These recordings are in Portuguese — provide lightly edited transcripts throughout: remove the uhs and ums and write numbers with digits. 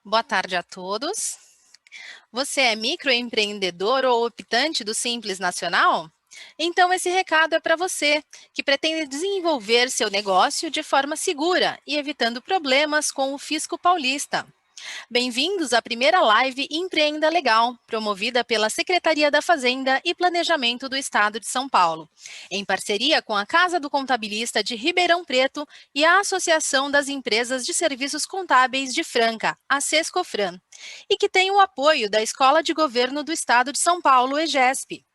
Boa tarde a todos. Você é microempreendedor ou optante do Simples Nacional? Então esse recado é para você, que pretende desenvolver seu negócio de forma segura e evitando problemas com o fisco paulista. Bem-vindos à primeira live Empreenda Legal, promovida pela Secretaria da Fazenda e Planejamento do Estado de São Paulo, em parceria com a Casa do Contabilista de Ribeirão Preto e a Associação das Empresas de Serviços Contábeis de Franca, a Sescofran, e que tem o apoio da Escola de Governo do Estado de São Paulo, EGESP.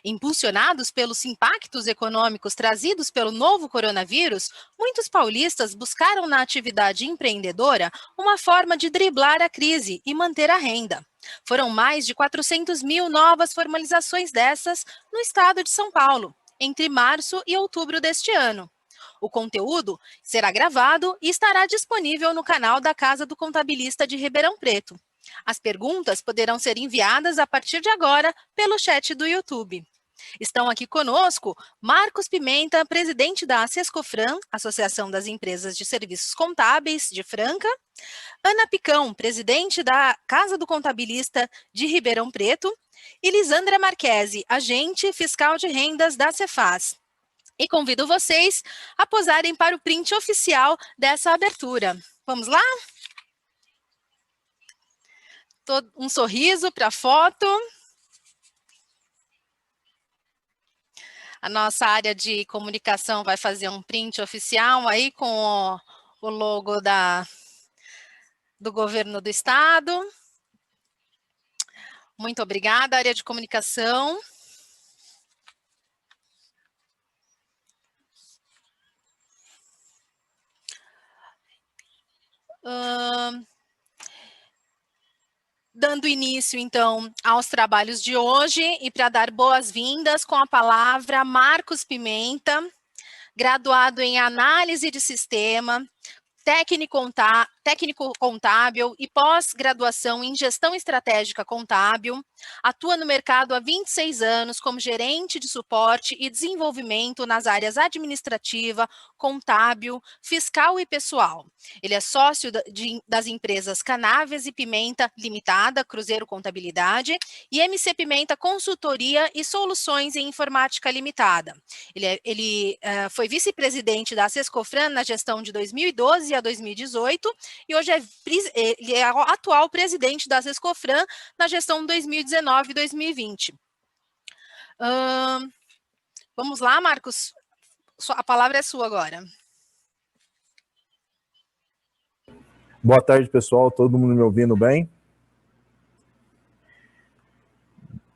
Impulsionados pelos impactos econômicos trazidos pelo novo coronavírus, muitos paulistas buscaram na atividade empreendedora uma forma de driblar a crise e manter a renda. Foram mais de 400 mil novas formalizações dessas no estado de São Paulo, entre março e outubro deste ano. O conteúdo será gravado e estará disponível no canal da Casa do Contabilista de Ribeirão Preto. As perguntas poderão ser enviadas a partir de agora pelo chat do YouTube. Estão aqui conosco Marcos Pimenta, presidente da Sescofran, Associação das Empresas de Serviços Contábeis de Franca, Ana Picão, presidente da Casa do Contabilista de Ribeirão Preto, e Lisandra Marquesi, agente fiscal de rendas da Cefaz. E convido vocês a posarem para o print oficial dessa abertura. Vamos lá? Um sorriso para a foto. A nossa área de comunicação vai fazer um print oficial aí com o logo do governo do estado. Muito obrigada, área de comunicação. Dando início, então, aos trabalhos de hoje e para dar boas-vindas com a palavra Marcos Pimenta, graduado em análise de sistema, técnico contábil e pós-graduação em gestão estratégica contábil, atua no mercado há 26 anos como gerente de suporte e desenvolvimento nas áreas administrativa, contábil, fiscal e pessoal. Ele é sócio das empresas Canáveas e Pimenta Limitada, Cruzeiro Contabilidade, e MC Pimenta Consultoria e Soluções em Informática Limitada. Ele foi vice-presidente da Sescofran na gestão de 2012 a 2018 e hoje ele é o atual presidente da Sescofran na gestão 2019 e 2020. Vamos lá, Marcos? A palavra é sua agora. Boa tarde, pessoal. Todo mundo me ouvindo bem?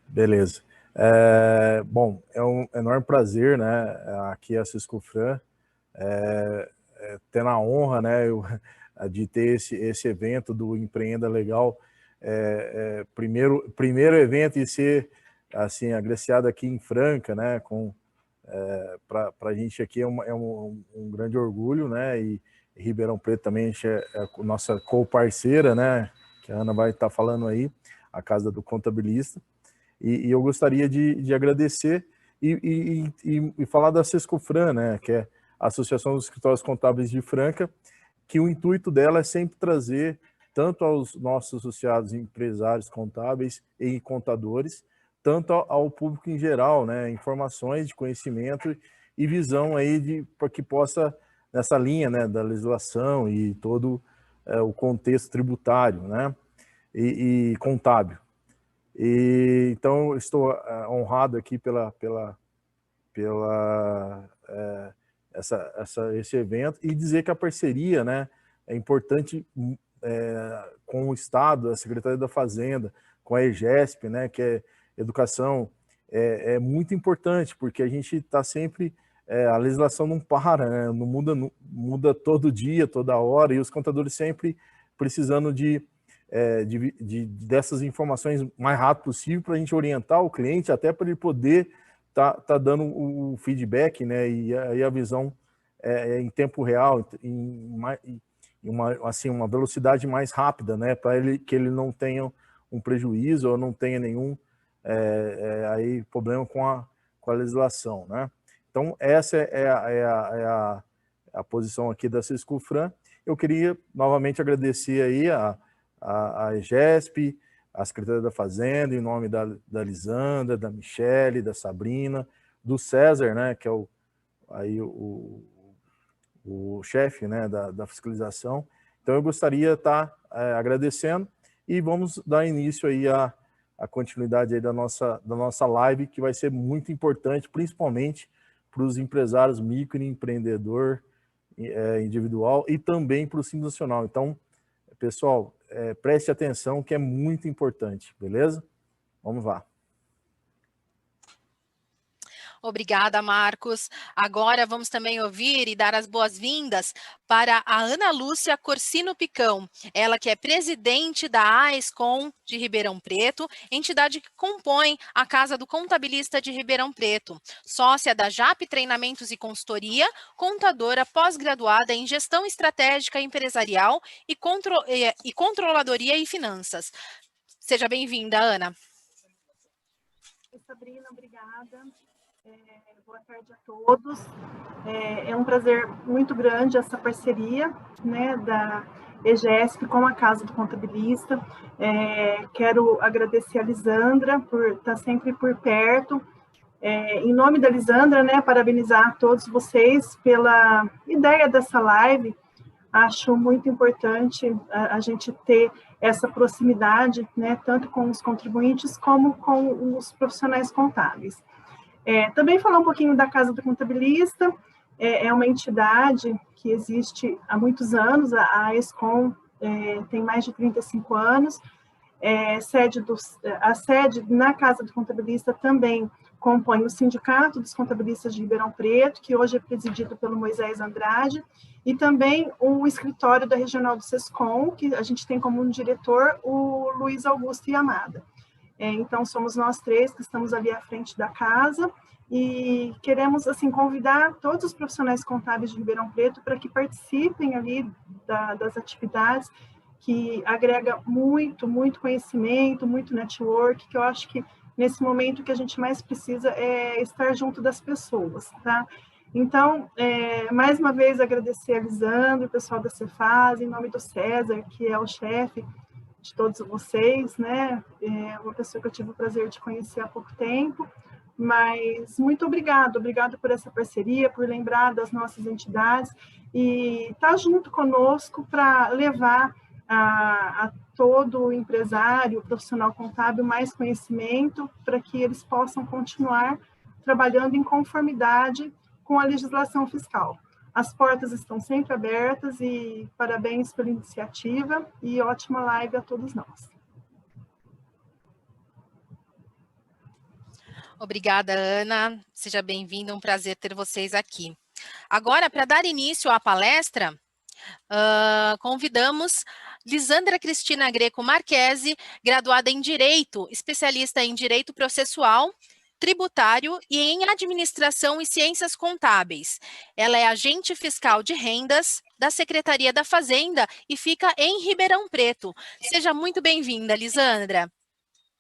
Beleza. Bom, é um enorme prazer, né, aqui a Sescofran, ter a honra, né, de ter esse evento do Empreenda Legal, primeiro evento e ser, assim, agraciado aqui em Franca, né, para a gente aqui é um grande orgulho, né, e Ribeirão Preto também a gente é a nossa co-parceira, né, que a Ana vai estar falando aí, a Casa do Contabilista. E eu gostaria de agradecer e falar da Sescofran, né, que é a Associação dos Escritórios Contábeis de Franca, que o intuito dela é sempre trazer, tanto aos nossos associados empresários contábeis e contadores, tanto ao público em geral, né, informações de conhecimento e visão aí para que possa, nessa linha, né, da legislação e todo o contexto tributário, né, e contábil. Então, estou honrado aqui esse evento e dizer que a parceria, né, é importante com o Estado, a Secretaria da Fazenda, com a EGESP, né, que é educação, é muito importante, porque a gente está sempre, a legislação não para, né, não muda todo dia, toda hora, e os contadores sempre precisando dessas informações o mais rápido possível para a gente orientar o cliente, até para ele poder tá dando o feedback, né, e a visão em tempo real, em uma velocidade mais rápida, né, para que ele não tenha um prejuízo ou não tenha nenhum aí problema com a legislação, né. Então, essa é a posição aqui da Sescofran. Eu queria novamente agradecer aí a EGESP, a Secretaria da Fazenda, em nome da Lisandra, da Michele, da Sabrina, do César, né, que é o chefe, né, da fiscalização. Então eu gostaria de estar agradecendo e vamos dar início aí à continuidade aí da nossa live, que vai ser muito importante, principalmente para os empresários microempreendedor individual e também para o Simples Nacional. Então, pessoal, preste atenção que é muito importante, beleza? Vamos lá. Obrigada, Marcos. Agora vamos também ouvir e dar as boas-vindas para a Ana Lúcia Corsino Picão, ela que é presidente da AESCOM de Ribeirão Preto, entidade que compõe a Casa do Contabilista de Ribeirão Preto, sócia da JAP Treinamentos e Consultoria, contadora pós-graduada em Gestão Estratégica Empresarial e Controladoria e Finanças. Seja bem-vinda, Ana. Sabrina, obrigada. Boa tarde a todos. É um prazer muito grande essa parceria, né, da EGESP com a Casa do Contabilista. Quero agradecer a Lisandra por estar sempre por perto. Em nome da Lisandra, né, parabenizar todos vocês pela ideia dessa live. Acho muito importante a gente ter essa proximidade, né, tanto com os contribuintes como com os profissionais contábeis. Também falar um pouquinho da Casa do Contabilista, é uma entidade que existe há muitos anos, a AESCOM tem mais de 35 anos, a sede na Casa do Contabilista também compõe o Sindicato dos Contabilistas de Ribeirão Preto, que hoje é presidido pelo Moisés Andrade, e também o escritório da Regional do SESCOM, que a gente tem como diretor o Luiz Augusto Yamada. Então, somos nós três que estamos ali à frente da casa e queremos, assim, convidar todos os profissionais contábeis de Ribeirão Preto para que participem ali das atividades, que agrega muito, muito conhecimento, muito network, que eu acho que nesse momento o que a gente mais precisa é estar junto das pessoas, tá? Então, mais uma vez, agradecer a Lisandra, o pessoal da Cefaz, em nome do César, que é o chefe de todos vocês, né? Uma pessoa que eu tive o prazer de conhecer há pouco tempo, mas muito obrigado por essa parceria, por lembrar das nossas entidades e estar junto conosco para levar a todo empresário, profissional contábil, mais conhecimento para que eles possam continuar trabalhando em conformidade com a legislação fiscal. As portas estão sempre abertas e parabéns pela iniciativa e ótima live a todos nós. Obrigada, Ana. Seja bem-vinda, um prazer ter vocês aqui. Agora, para dar início à palestra, convidamos Lisandra Cristina Greco Marquesi, graduada em Direito, especialista em Direito Processual, Tributário e em Administração e Ciências Contábeis. Ela é agente fiscal de rendas da Secretaria da Fazenda e fica em Ribeirão Preto. Seja muito bem-vinda, Lisandra.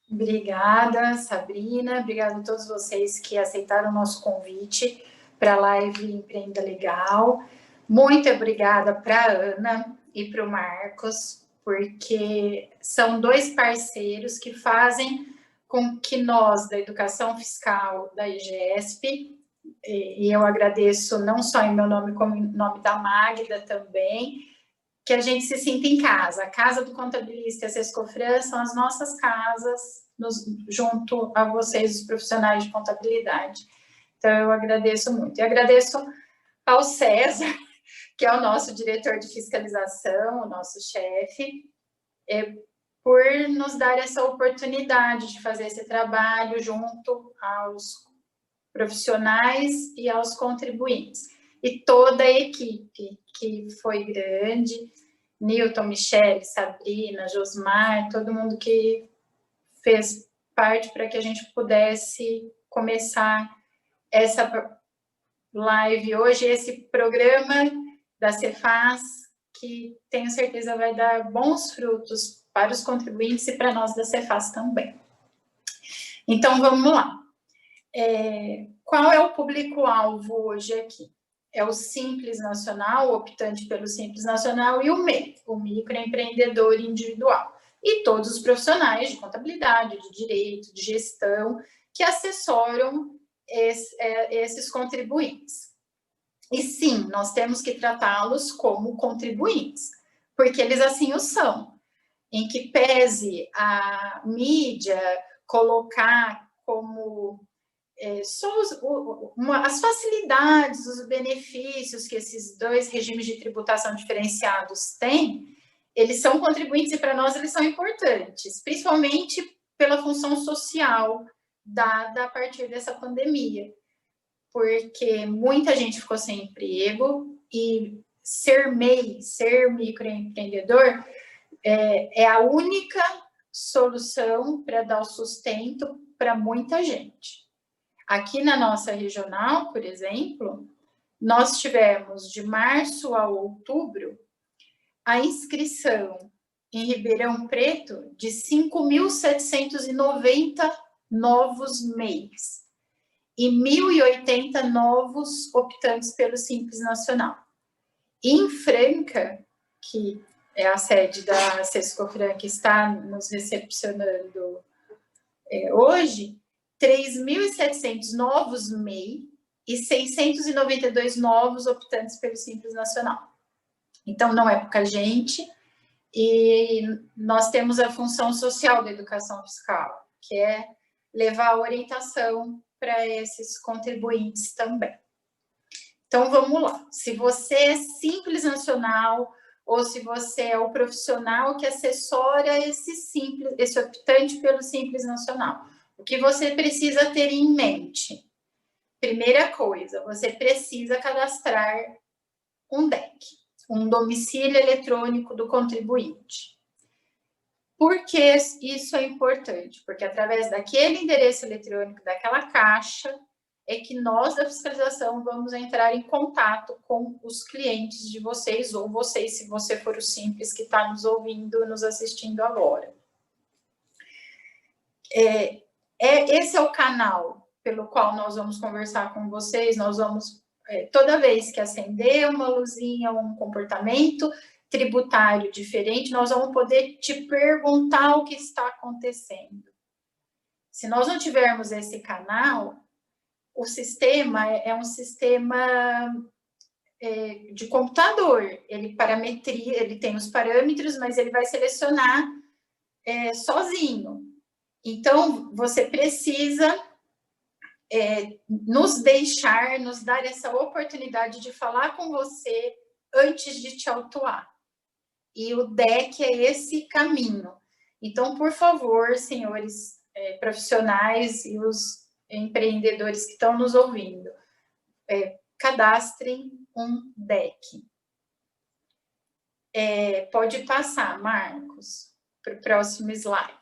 Obrigada, Sabrina. Obrigada a todos vocês que aceitaram o nosso convite para a live Empreenda Legal. Muito obrigada para a Ana e para o Marcos, porque são dois parceiros que fazem com que nós, da Educação Fiscal da EGESP, e eu agradeço não só em meu nome, como em nome da Magda também, que a gente se sinta em casa. A Casa do Contabilista e a Sescofran são as nossas casas, junto a vocês, os profissionais de contabilidade. Então, eu agradeço muito. E agradeço ao César, que é o nosso diretor de fiscalização, o nosso chefe, por nos dar essa oportunidade de fazer esse trabalho junto aos profissionais e aos contribuintes. E toda a equipe, que foi grande, Newton, Michele, Sabrina, Josmar, todo mundo que fez parte para que a gente pudesse começar essa live hoje, esse programa da Cefaz, que tenho certeza vai dar bons frutos para os contribuintes e para nós da Cefaz também. Então, vamos lá. Qual é o público-alvo hoje aqui? é o Simples Nacional, optante pelo Simples Nacional, e o MEI, o microempreendedor individual. E todos os profissionais de contabilidade, de direito, de gestão, que assessoram esses contribuintes. E sim, nós temos que tratá-los como contribuintes, porque eles assim o são. Em que pese a mídia colocar como as facilidades, os benefícios que esses dois regimes de tributação diferenciados têm, eles são contribuintes e para nós eles são importantes, principalmente pela função social dada a partir dessa pandemia, porque muita gente ficou sem emprego e ser MEI, ser microempreendedor, é a única solução para dar o sustento para muita gente. Aqui na nossa regional, por exemplo, nós tivemos de março a outubro a inscrição em Ribeirão Preto de 5.790 novos MEIs e 1.080 novos optantes pelo Simples Nacional. E em Franca, que é a sede da Sescofran, que está nos recepcionando hoje, 3.700 novos MEI e 692 novos optantes pelo Simples Nacional. Então, não é pouca gente, e nós temos a função social da educação fiscal, que é levar a orientação para esses contribuintes também. Então, vamos lá. Se você é Simples Nacional, ou se você é o profissional que assessora esse optante pelo Simples Nacional, o que você precisa ter em mente? Primeira coisa, você precisa cadastrar um DEC, um domicílio eletrônico do contribuinte. Por que isso é importante? Porque através daquele endereço eletrônico, daquela caixa, é que nós da fiscalização vamos entrar em contato com os clientes de vocês, ou vocês, se você for o Simples que está nos ouvindo, nos assistindo agora. Esse é o canal pelo qual nós vamos conversar com vocês, nós vamos, toda vez que acender uma luzinha, um comportamento tributário diferente, nós vamos poder te perguntar o que está acontecendo. Se nós não tivermos esse canal, o sistema é um sistema de computador, ele tem os parâmetros, mas ele vai selecionar sozinho. Então, você precisa nos dar essa oportunidade de falar com você antes de te autuar. E o DEC é esse caminho. Então, por favor, senhores profissionais e os empreendedores que estão nos ouvindo, cadastrem um DEC. Pode passar, Marcos, para o próximo slide.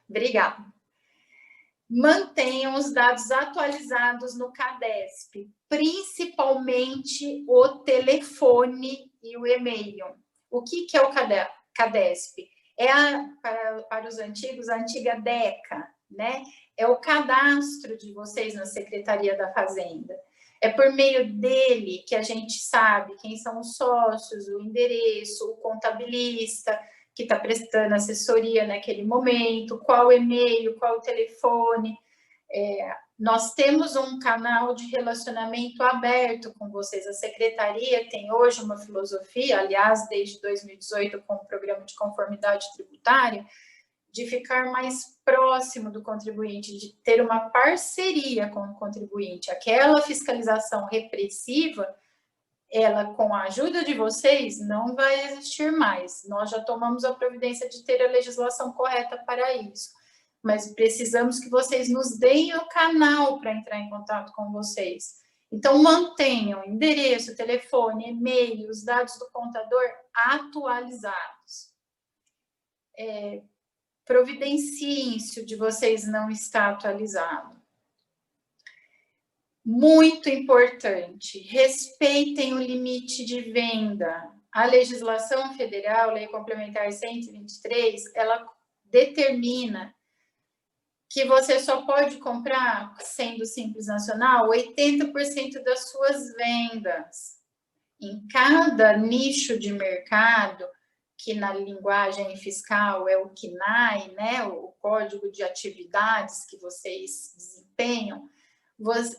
Obrigada. Mantenham os dados atualizados no CADESP, principalmente o telefone e o e-mail. O que é o CADESP? Para os antigos, a antiga DECA, né? É o cadastro de vocês na Secretaria da Fazenda. É por meio dele que a gente sabe quem são os sócios, o endereço, o contabilista que está prestando assessoria naquele momento, qual e-mail, qual telefone. Nós temos um canal de relacionamento aberto com vocês. A Secretaria tem hoje uma filosofia, aliás, desde 2018, com o Programa de Conformidade Tributária, de ficar mais próximo do contribuinte, de ter uma parceria com o contribuinte. Aquela fiscalização repressiva, ela, com a ajuda de vocês, não vai existir mais. Nós já tomamos a providência de ter a legislação correta para isso. Mas precisamos que vocês nos deem o canal para entrar em contato com vocês. Então, mantenham endereço, telefone, e-mail, os dados do contador atualizados. Providenciem se o de vocês não está atualizado. Muito importante, respeitem o limite de venda. A legislação federal, Lei Complementar 123, ela determina que você só pode comprar, sendo Simples Nacional, 80% das suas vendas. Em cada nicho de mercado, que na linguagem fiscal é o CNAE, né, o Código de Atividades que vocês desempenham,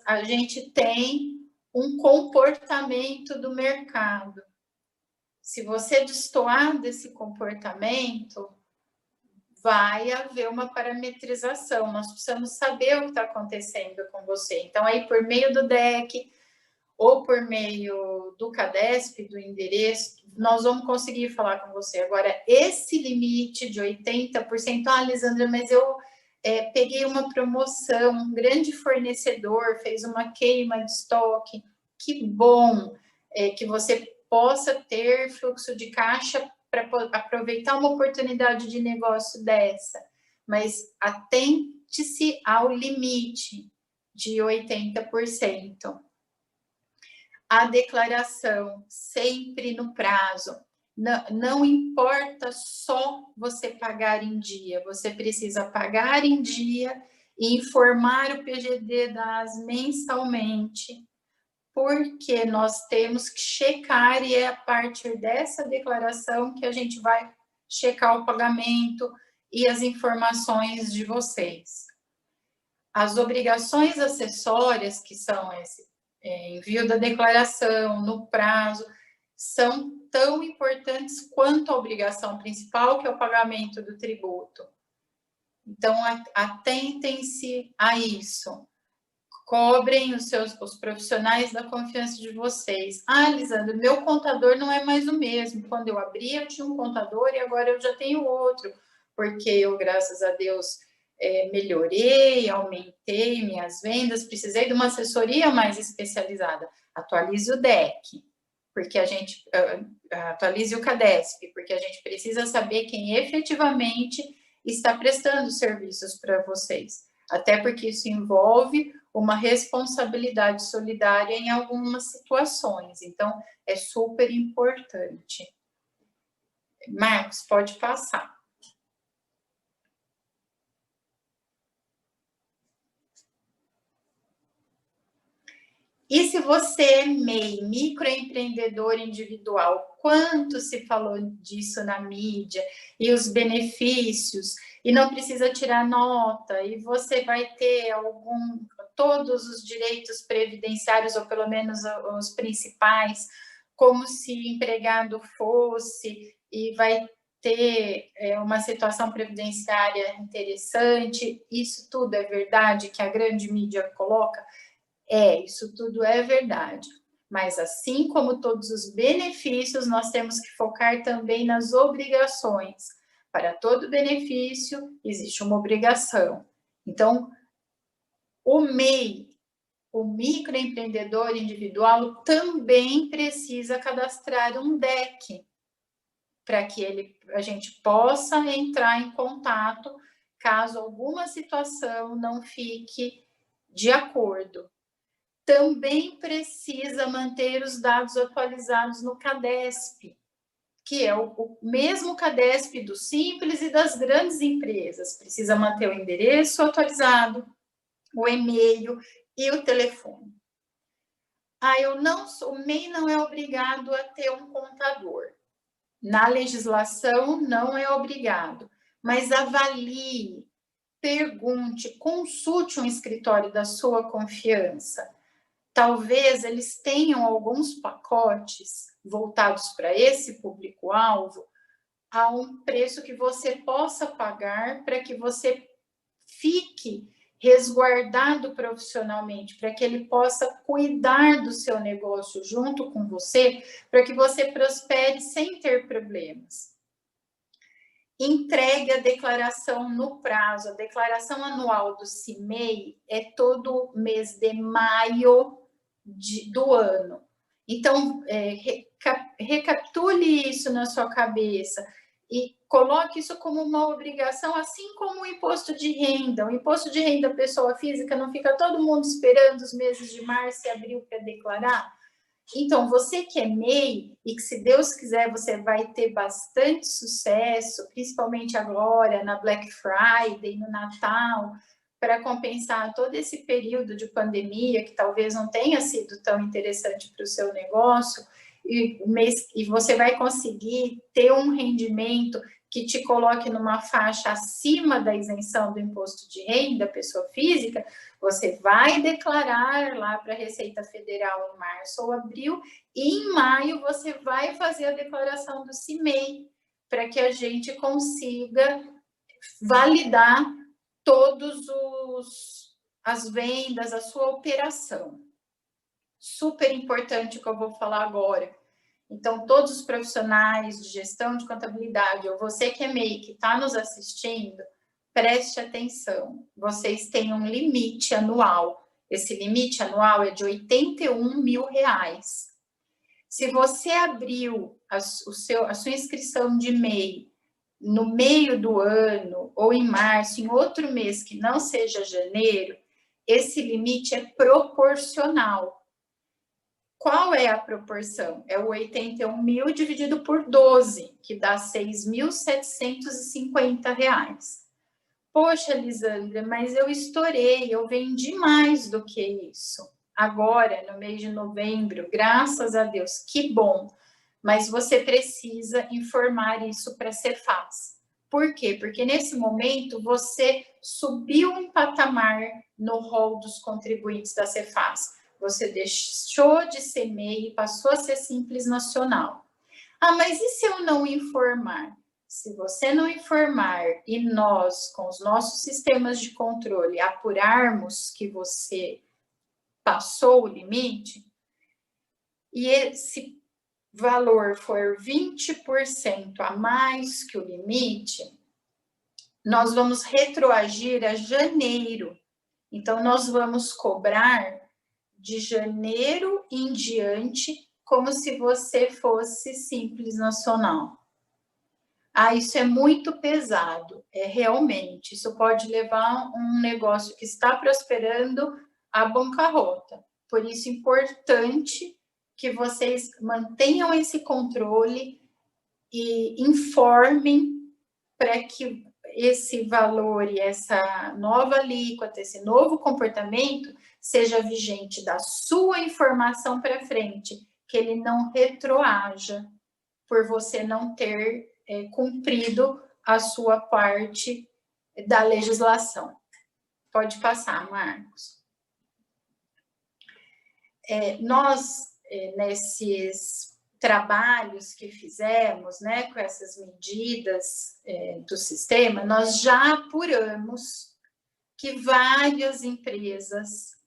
a gente tem um comportamento do mercado. Se você destoar desse comportamento, vai haver uma parametrização. Nós precisamos saber o que está acontecendo com você. Então, aí, por meio do DEC ou por meio do CADESP, do endereço, nós vamos conseguir falar com você. Agora, esse limite de 80%, Lisandra, mas eu peguei uma promoção, um grande fornecedor fez uma queima de estoque. Que bom que você possa ter fluxo de caixa para aproveitar uma oportunidade de negócio dessa, mas atente-se ao limite de 80%. A declaração sempre no prazo. Não importa só você pagar em dia, você precisa pagar em dia e informar o PGD das mensalmente, porque nós temos que checar e é a partir dessa declaração que a gente vai checar o pagamento e as informações de vocês. As obrigações acessórias, que são esse envio da declaração no prazo, são tão importantes quanto a obrigação principal, que é o pagamento do tributo. Então, atentem-se a isso. Cobrem os profissionais da confiança de vocês. Lisandra, meu contador não é mais o mesmo. Quando eu abri, eu tinha um contador e agora eu já tenho outro, porque eu, graças a Deus, melhorei, aumentei minhas vendas, precisei de uma assessoria mais especializada. Atualize o DEC, porque a gente atualize o CADESP, porque a gente precisa saber quem efetivamente está prestando serviços para vocês. Até porque isso envolve uma responsabilidade solidária em algumas situações. Então, é super importante. Marcos, pode passar. E se você é MEI, microempreendedor individual, quanto se falou disso na mídia, e os benefícios, e não precisa tirar nota, e você vai ter todos os direitos previdenciários, ou pelo menos os principais, como se empregado fosse, e vai ter uma situação previdenciária interessante. Isso tudo é verdade que a grande mídia coloca? Isso tudo é verdade. Mas assim como todos os benefícios, nós temos que focar também nas obrigações. Para todo benefício, existe uma obrigação. Então, o MEI, o microempreendedor individual, também precisa cadastrar um DEC, para que a gente possa entrar em contato caso alguma situação não fique de acordo. Também precisa manter os dados atualizados no CADESP, que é o mesmo CADESP do Simples e das grandes empresas. Precisa manter o endereço atualizado, o e-mail e o telefone. O MEI não é obrigado a ter um contador. Na legislação, não é obrigado, mas avalie, pergunte, consulte um escritório da sua confiança. Talvez eles tenham alguns pacotes voltados para esse público-alvo a um preço que você possa pagar para que você fique resguardado profissionalmente, para que ele possa cuidar do seu negócio junto com você, para que você prospere sem ter problemas. Entregue a declaração no prazo. A declaração anual do CIMEI é todo mês de maio do ano. Então, recapitule isso na sua cabeça e coloque isso como uma obrigação, assim como o imposto de renda. O imposto de renda pessoa física, não fica todo mundo esperando os meses de março e abril para declarar? Então, você que é MEI e que, se Deus quiser, você vai ter bastante sucesso, principalmente agora, na Black Friday, no Natal, para compensar todo esse período de pandemia, que talvez não tenha sido tão interessante para o seu negócio, e você vai conseguir ter um rendimento que te coloque numa faixa acima da isenção do imposto de renda, pessoa física, você vai declarar lá para a Receita Federal em março ou abril, e em maio você vai fazer a declaração do CIMEI, para que a gente consiga validar todos as vendas, a sua operação. Super importante o que eu vou falar agora. Então, todos os profissionais de gestão de contabilidade, ou você que é MEI, que está nos assistindo, preste atenção. Vocês têm um limite anual. Esse limite anual é de R$81 mil. Se você abriu a sua inscrição de MEI no meio do ano, ou em março, em outro mês que não seja janeiro, esse limite é proporcional. Qual é a proporção? É o 81 mil dividido por 12, que dá R$6.750. Poxa, Lisandra, mas eu estourei, eu vendi mais do que isso. Agora, no mês de novembro, graças a Deus, que bom. Mas você precisa informar isso para a Cefaz. Por quê? Porque nesse momento você subiu um patamar no rol dos contribuintes da Cefaz. Você deixou de ser MEI e passou a ser Simples Nacional. Ah, mas e se eu não informar? Se você não informar e nós, com os nossos sistemas de controle, apurarmos que você passou o limite, e esse valor for 20% a mais que o limite, nós vamos retroagir a janeiro. Então, nós vamos cobrar de janeiro em diante, como se você fosse Simples Nacional. Ah, isso é muito pesado, realmente. Isso pode levar um negócio que está prosperando à bancarrota. Por isso, é importante que vocês mantenham esse controle e informem para que esse valor e essa nova alíquota, esse novo comportamento seja vigente da sua informação para frente, que ele não retroaja por você não ter cumprido a sua parte da legislação. Pode passar, Marcos. Nós, nesses trabalhos que fizemos, né, com essas medidas do sistema, nós já apuramos que várias empresas,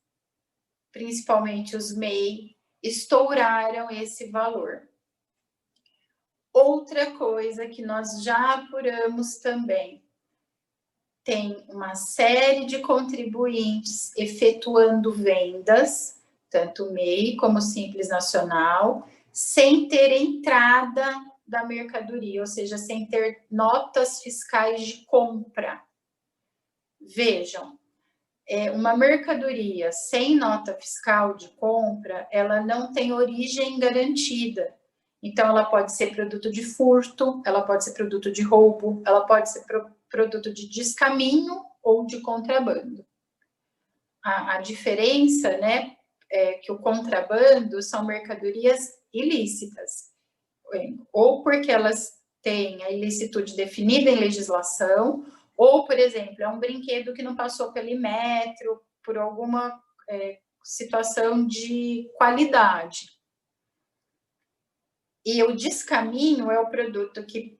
principalmente os MEI, estouraram esse valor. Outra coisa que nós já apuramos também, tem uma série de contribuintes efetuando vendas, tanto MEI como Simples Nacional, sem ter entrada da mercadoria, ou seja, sem ter notas fiscais de compra. Vejam, uma mercadoria sem nota fiscal de compra, ela não tem origem garantida. Então, ela pode ser produto de furto, ela pode ser produto de roubo, ela pode ser produto de descaminho ou de contrabando. A diferença, né, é que o contrabando são mercadorias ilícitas, ou porque elas têm a ilicitude definida em legislação, ou, por exemplo, é um brinquedo que não passou pelo Inmetro, por alguma situação de qualidade. E o descaminho é o produto que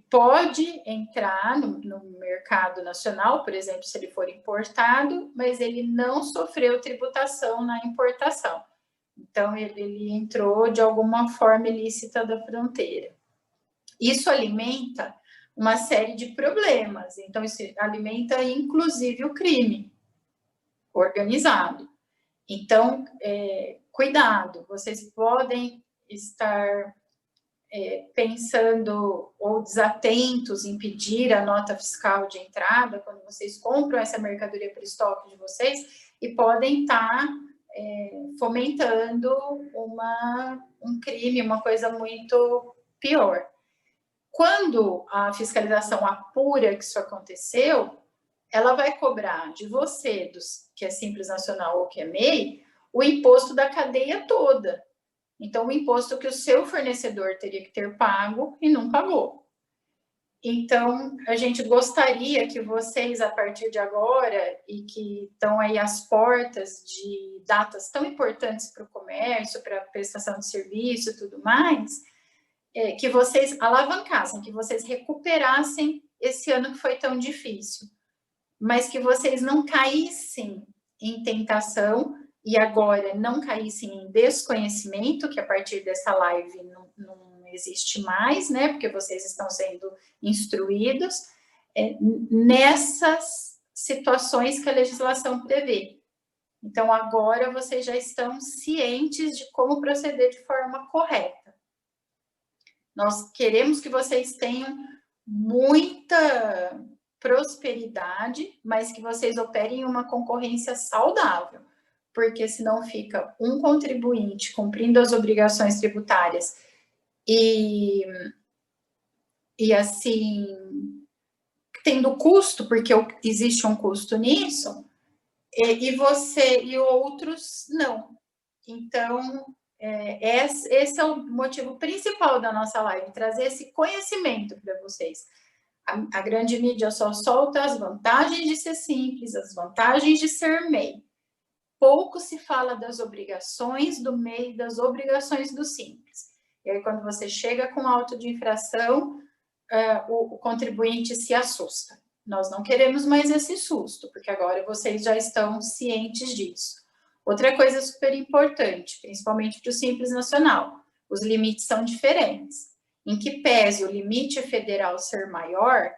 pode entrar no mercado nacional, por exemplo, se ele for importado, mas ele não sofreu tributação na importação. Então, ele entrou de alguma forma ilícita da fronteira. Isso alimenta uma série de problemas. Então, isso alimenta, inclusive, o crime organizado. Então, cuidado, vocês podem estar pensando ou desatentos em pedir a nota fiscal de entrada quando vocês compram essa mercadoria para o estoque de vocês e podem estar fomentando um crime, uma coisa muito pior. Quando a fiscalização apura que isso aconteceu, ela vai cobrar de você, que é Simples Nacional ou que é MEI, o imposto da cadeia toda. Então, o imposto que o seu fornecedor teria que ter pago e não pagou. Então, a gente gostaria que vocês, a partir de agora, e que estão aí às portas de datas tão importantes para o comércio, para a prestação de serviço e tudo mais, que vocês alavancassem, que vocês recuperassem esse ano que foi tão difícil, mas que vocês não caíssem em tentação e agora não caíssem em desconhecimento, que a partir dessa live não existe mais, né? Porque vocês estão sendo instruídos nessas situações que a legislação prevê. Então, agora vocês já estão cientes de como proceder de forma correta. Nós queremos que vocês tenham muita prosperidade, mas que vocês operem uma concorrência saudável, porque senão fica um contribuinte cumprindo as obrigações tributárias e assim, tendo custo, porque existe um custo nisso, e você e outros não. Então, esse é o motivo principal da nossa live, trazer esse conhecimento para vocês. A grande mídia só solta as vantagens de ser simples, as vantagens de ser MEI. Pouco se fala das obrigações do MEI, das obrigações do simples. E aí, quando você chega com auto de infração, o contribuinte se assusta. Nós não queremos mais esse susto, porque agora vocês já estão cientes disso. Outra coisa super importante, principalmente para o Simples Nacional, os limites são diferentes. Em que pese o limite federal ser maior,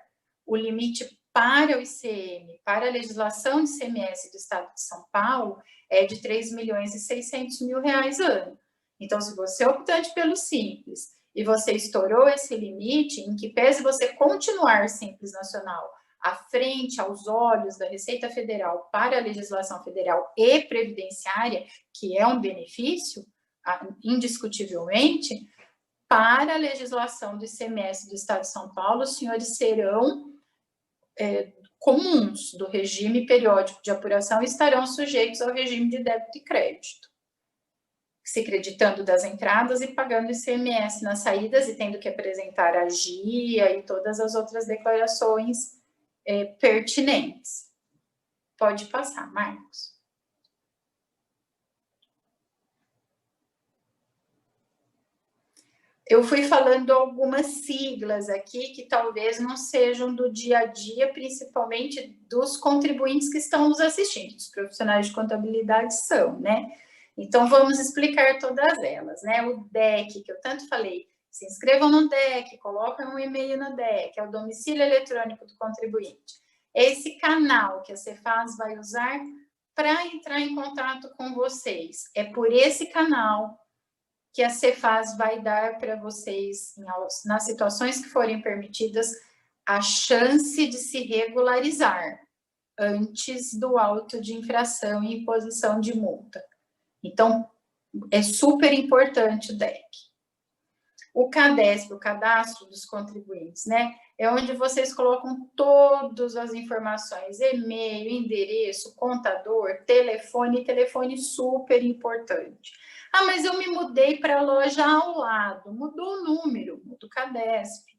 o limite para o ICM, para a legislação de ICMS do Estado de São Paulo, é de R$ 3.600.000 ano. Então, se você é optante pelo Simples e você estourou esse limite, em que pese você continuar Simples Nacional à frente, aos olhos da Receita Federal para a legislação federal e previdenciária, que é um benefício, indiscutivelmente, para a legislação do ICMS do Estado de São Paulo, os senhores serão comuns do regime periódico de apuração e estarão sujeitos ao regime de débito e crédito, se creditando das entradas e pagando ICMS nas saídas e tendo que apresentar a GIA e todas as outras declarações pertinentes. Pode passar, Marcos. Eu fui falando algumas siglas aqui que talvez não sejam do dia a dia, principalmente dos contribuintes que estão nos assistindo. Os profissionais de contabilidade são, né? Então, vamos explicar todas elas, né? O DEC, que eu tanto falei, se inscrevam no DEC, coloquem um e-mail no DEC, é o domicílio eletrônico do contribuinte. É esse canal que a Cefaz vai usar para entrar em contato com vocês. É por esse canal que a Cefaz vai dar para vocês, nas situações que forem permitidas, a chance de se regularizar antes do auto de infração e imposição de multa. Então, é super importante o DEC. O CADESP, o Cadastro dos Contribuintes, né? É onde vocês colocam todas as informações, e-mail, endereço, contador, telefone super importante. Ah, mas eu me mudei para a loja ao lado. Mudou o número, muda o CADESP.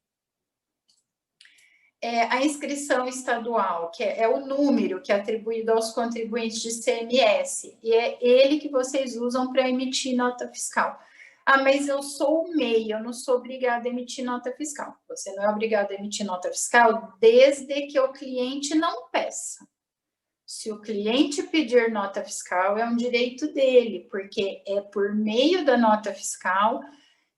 A inscrição estadual, que é o número que é atribuído aos contribuintes de CMS, e é ele que vocês usam para emitir nota fiscal. Ah, mas eu sou o MEI, eu não sou obrigada a emitir nota fiscal. Você não é obrigado a emitir nota fiscal desde que o cliente não peça. Se o cliente pedir nota fiscal, é um direito dele, porque é por meio da nota fiscal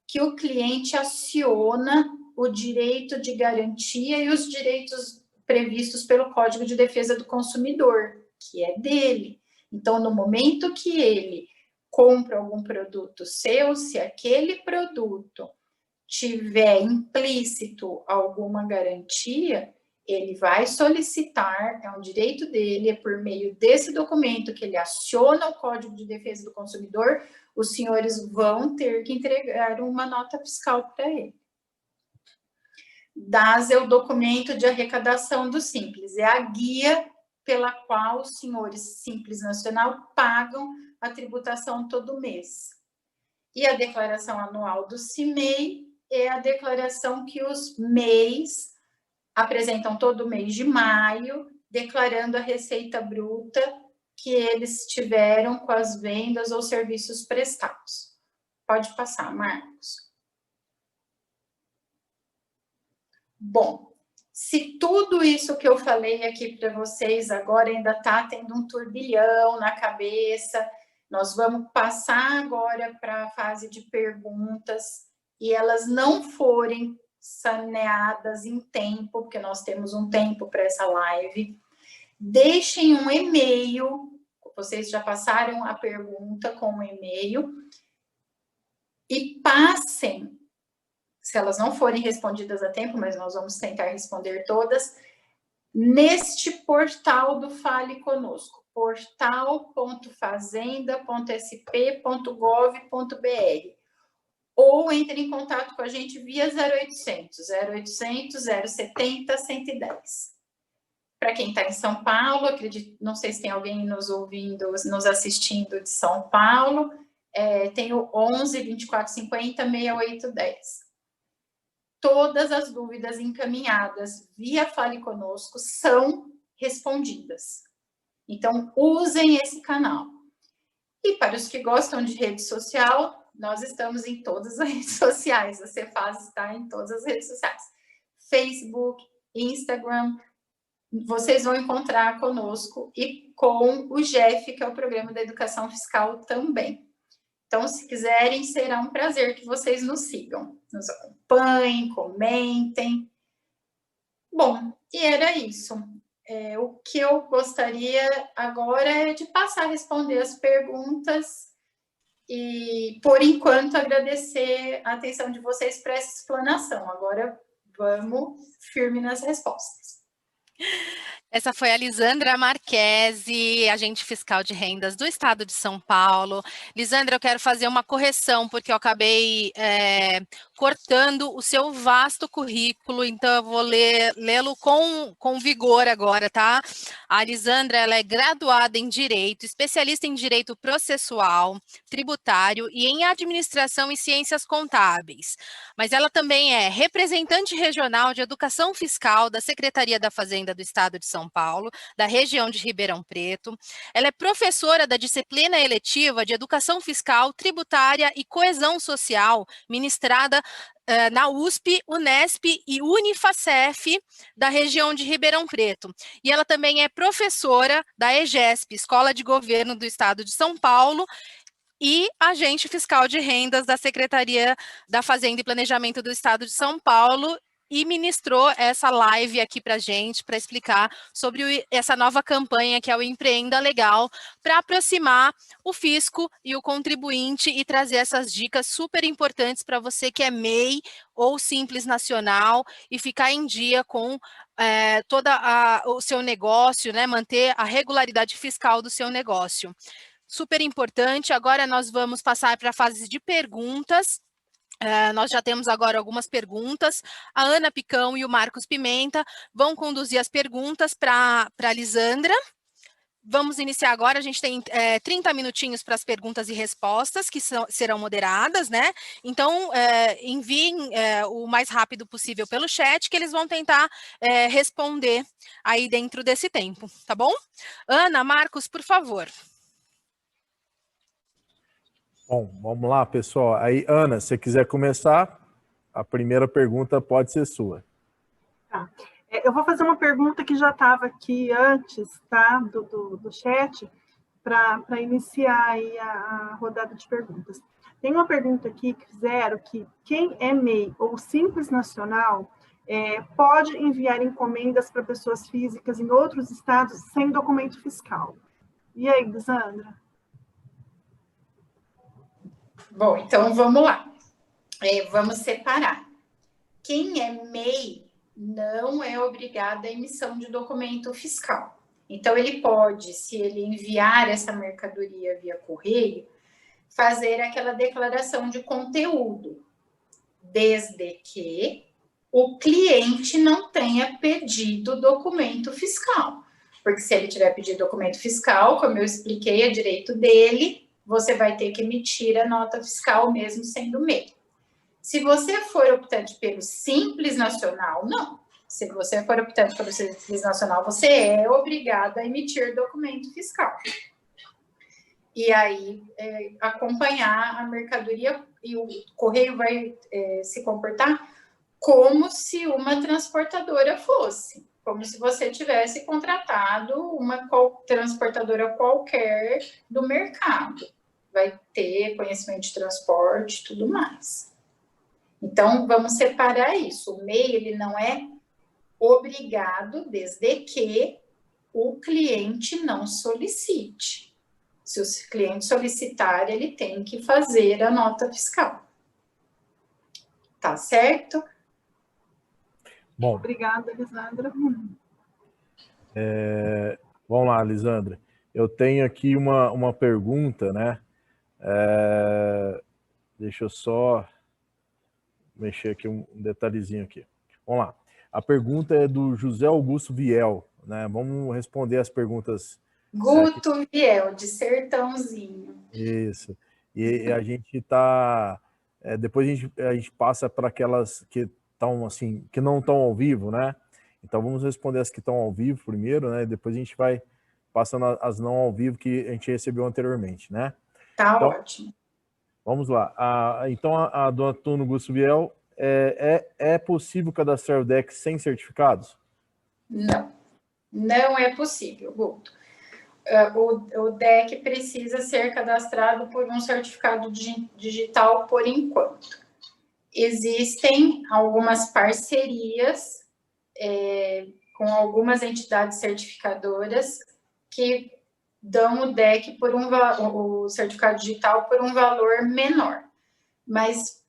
que o cliente aciona o direito de garantia e os direitos previstos pelo Código de Defesa do Consumidor, que é dele. Então, no momento que ele compra algum produto seu, se aquele produto tiver implícito alguma garantia, ele vai solicitar, é um direito dele, é por meio desse documento que ele aciona o Código de Defesa do Consumidor, os senhores vão ter que entregar uma nota fiscal para ele. DAS é o documento de arrecadação do Simples, é a guia pela qual os senhores Simples Nacional pagam a tributação todo mês. E a declaração anual do CIMEI é a declaração que os MEIs apresentam todo mês de maio, declarando a receita bruta que eles tiveram com as vendas ou serviços prestados. Pode passar, Marcos. Bom, se tudo isso que eu falei aqui para vocês agora ainda está tendo um turbilhão na cabeça, nós vamos passar agora para a fase de perguntas e elas não forem saneadas em tempo, porque nós temos um tempo para essa live, deixem um e-mail, vocês já passaram a pergunta com um e-mail, e passem, se elas não forem respondidas a tempo, mas nós vamos tentar responder todas, neste portal do Fale Conosco, portal.fazenda.sp.gov.br, ou entre em contato com a gente via 0800 070 110. Para quem está em São Paulo, acredito, não sei se tem alguém nos ouvindo, nos assistindo de São Paulo, tem o 11 24 50 6810. Todas as dúvidas encaminhadas via Fale Conosco são respondidas. Então, usem esse canal. E para os que gostam de rede social, nós estamos em todas as redes sociais. A Cefaz está em todas as redes sociais. Facebook, Instagram, vocês vão encontrar conosco e com o GEF, que é o Programa da Educação Fiscal também. Então, se quiserem, será um prazer que vocês nos sigam, nos acompanhem, comentem. Bom, e era isso. O que eu gostaria agora é de passar a responder as perguntas e, por enquanto, agradecer a atenção de vocês para essa explanação. Agora, vamos firme nas respostas. Essa foi a Lisandra Marquesi, agente fiscal de rendas do Estado de São Paulo. Lisandra, eu quero fazer uma correção, porque eu acabei cortando o seu vasto currículo, então eu vou lê-lo com vigor agora, tá? A Lisandra, ela é graduada em Direito, especialista em Direito Processual, Tributário e em Administração e Ciências Contábeis. Mas ela também é representante regional de Educação Fiscal da Secretaria da Fazenda do Estado de São Paulo, da região de Ribeirão Preto. Ela é professora da disciplina eletiva de Educação Fiscal, Tributária e Coesão Social, ministrada na USP, Unesp e Unifacef da região de Ribeirão Preto. E ela também é professora da EGESP, Escola de Governo do Estado de São Paulo, e agente fiscal de rendas da Secretaria da Fazenda e Planejamento do Estado de São Paulo, e ministrou essa live aqui para a gente, para explicar sobre essa nova campanha que é o Empreenda Legal, para aproximar o fisco e o contribuinte e trazer essas dicas super importantes para você que é MEI ou Simples Nacional e ficar em dia com todo o seu negócio, né, manter a regularidade fiscal do seu negócio. Super importante. Agora nós vamos passar para a fase de perguntas. Nós já temos agora algumas perguntas. A Ana Picão e o Marcos Pimenta vão conduzir as perguntas para a Lisandra. Vamos iniciar agora, a gente tem 30 minutinhos para as perguntas e respostas, que serão moderadas, né? Então, enviem o mais rápido possível pelo chat, que eles vão tentar responder aí dentro desse tempo, tá bom? Ana, Marcos, por favor. Bom, vamos lá, pessoal. Aí, Ana, se você quiser começar, a primeira pergunta pode ser sua. Tá. Eu vou fazer uma pergunta que já estava aqui antes, tá, do chat, para iniciar aí a rodada de perguntas. Tem uma pergunta aqui que fizeram que quem é MEI ou Simples Nacional pode enviar encomendas para pessoas físicas em outros estados sem documento fiscal. E aí, Lisandra? Bom, então vamos lá. Vamos separar. Quem é MEI não é obrigado à emissão de documento fiscal. Então, ele pode, se ele enviar essa mercadoria via correio, fazer aquela declaração de conteúdo, desde que o cliente não tenha pedido documento fiscal. Porque se ele tiver pedido documento fiscal, como eu expliquei, é direito dele, você vai ter que emitir a nota fiscal mesmo sendo MEI. Se você for optante pelo Simples Nacional, não. Se você for optante pelo Simples Nacional, você é obrigado a emitir documento fiscal. E aí, acompanhar a mercadoria, e o correio vai se comportar como se uma transportadora fosse. Como se você tivesse contratado uma transportadora qualquer do mercado. Vai ter conhecimento de transporte e tudo mais. Então, vamos separar isso. O MEI, ele não é obrigado, desde que o cliente não solicite. Se o cliente solicitar, ele tem que fazer a nota fiscal. Tá certo? Bom. Obrigada, Lisandra. Vamos lá, Lisandra. Eu tenho aqui uma pergunta, né? Deixa eu só mexer aqui um detalhezinho aqui. Vamos lá. A pergunta é do José Augusto Viel, né? Vamos responder as perguntas. Guto Viel, de Sertãozinho. Isso. E a gente tá... depois a gente passa para aquelas que estão assim, que não estão ao vivo, né? Então vamos responder as que estão ao vivo primeiro, né? Depois a gente vai passando as não ao vivo que a gente recebeu anteriormente, né? Tá então, ótimo. Vamos lá. Então a do Antônio Augusto Viel, é possível cadastrar o DEC sem certificados? Não, não é possível, Guto. O DEC precisa ser cadastrado por um certificado digital por enquanto. Existem algumas parcerias com algumas entidades certificadoras que dão o DEC o certificado digital por um valor menor. Mas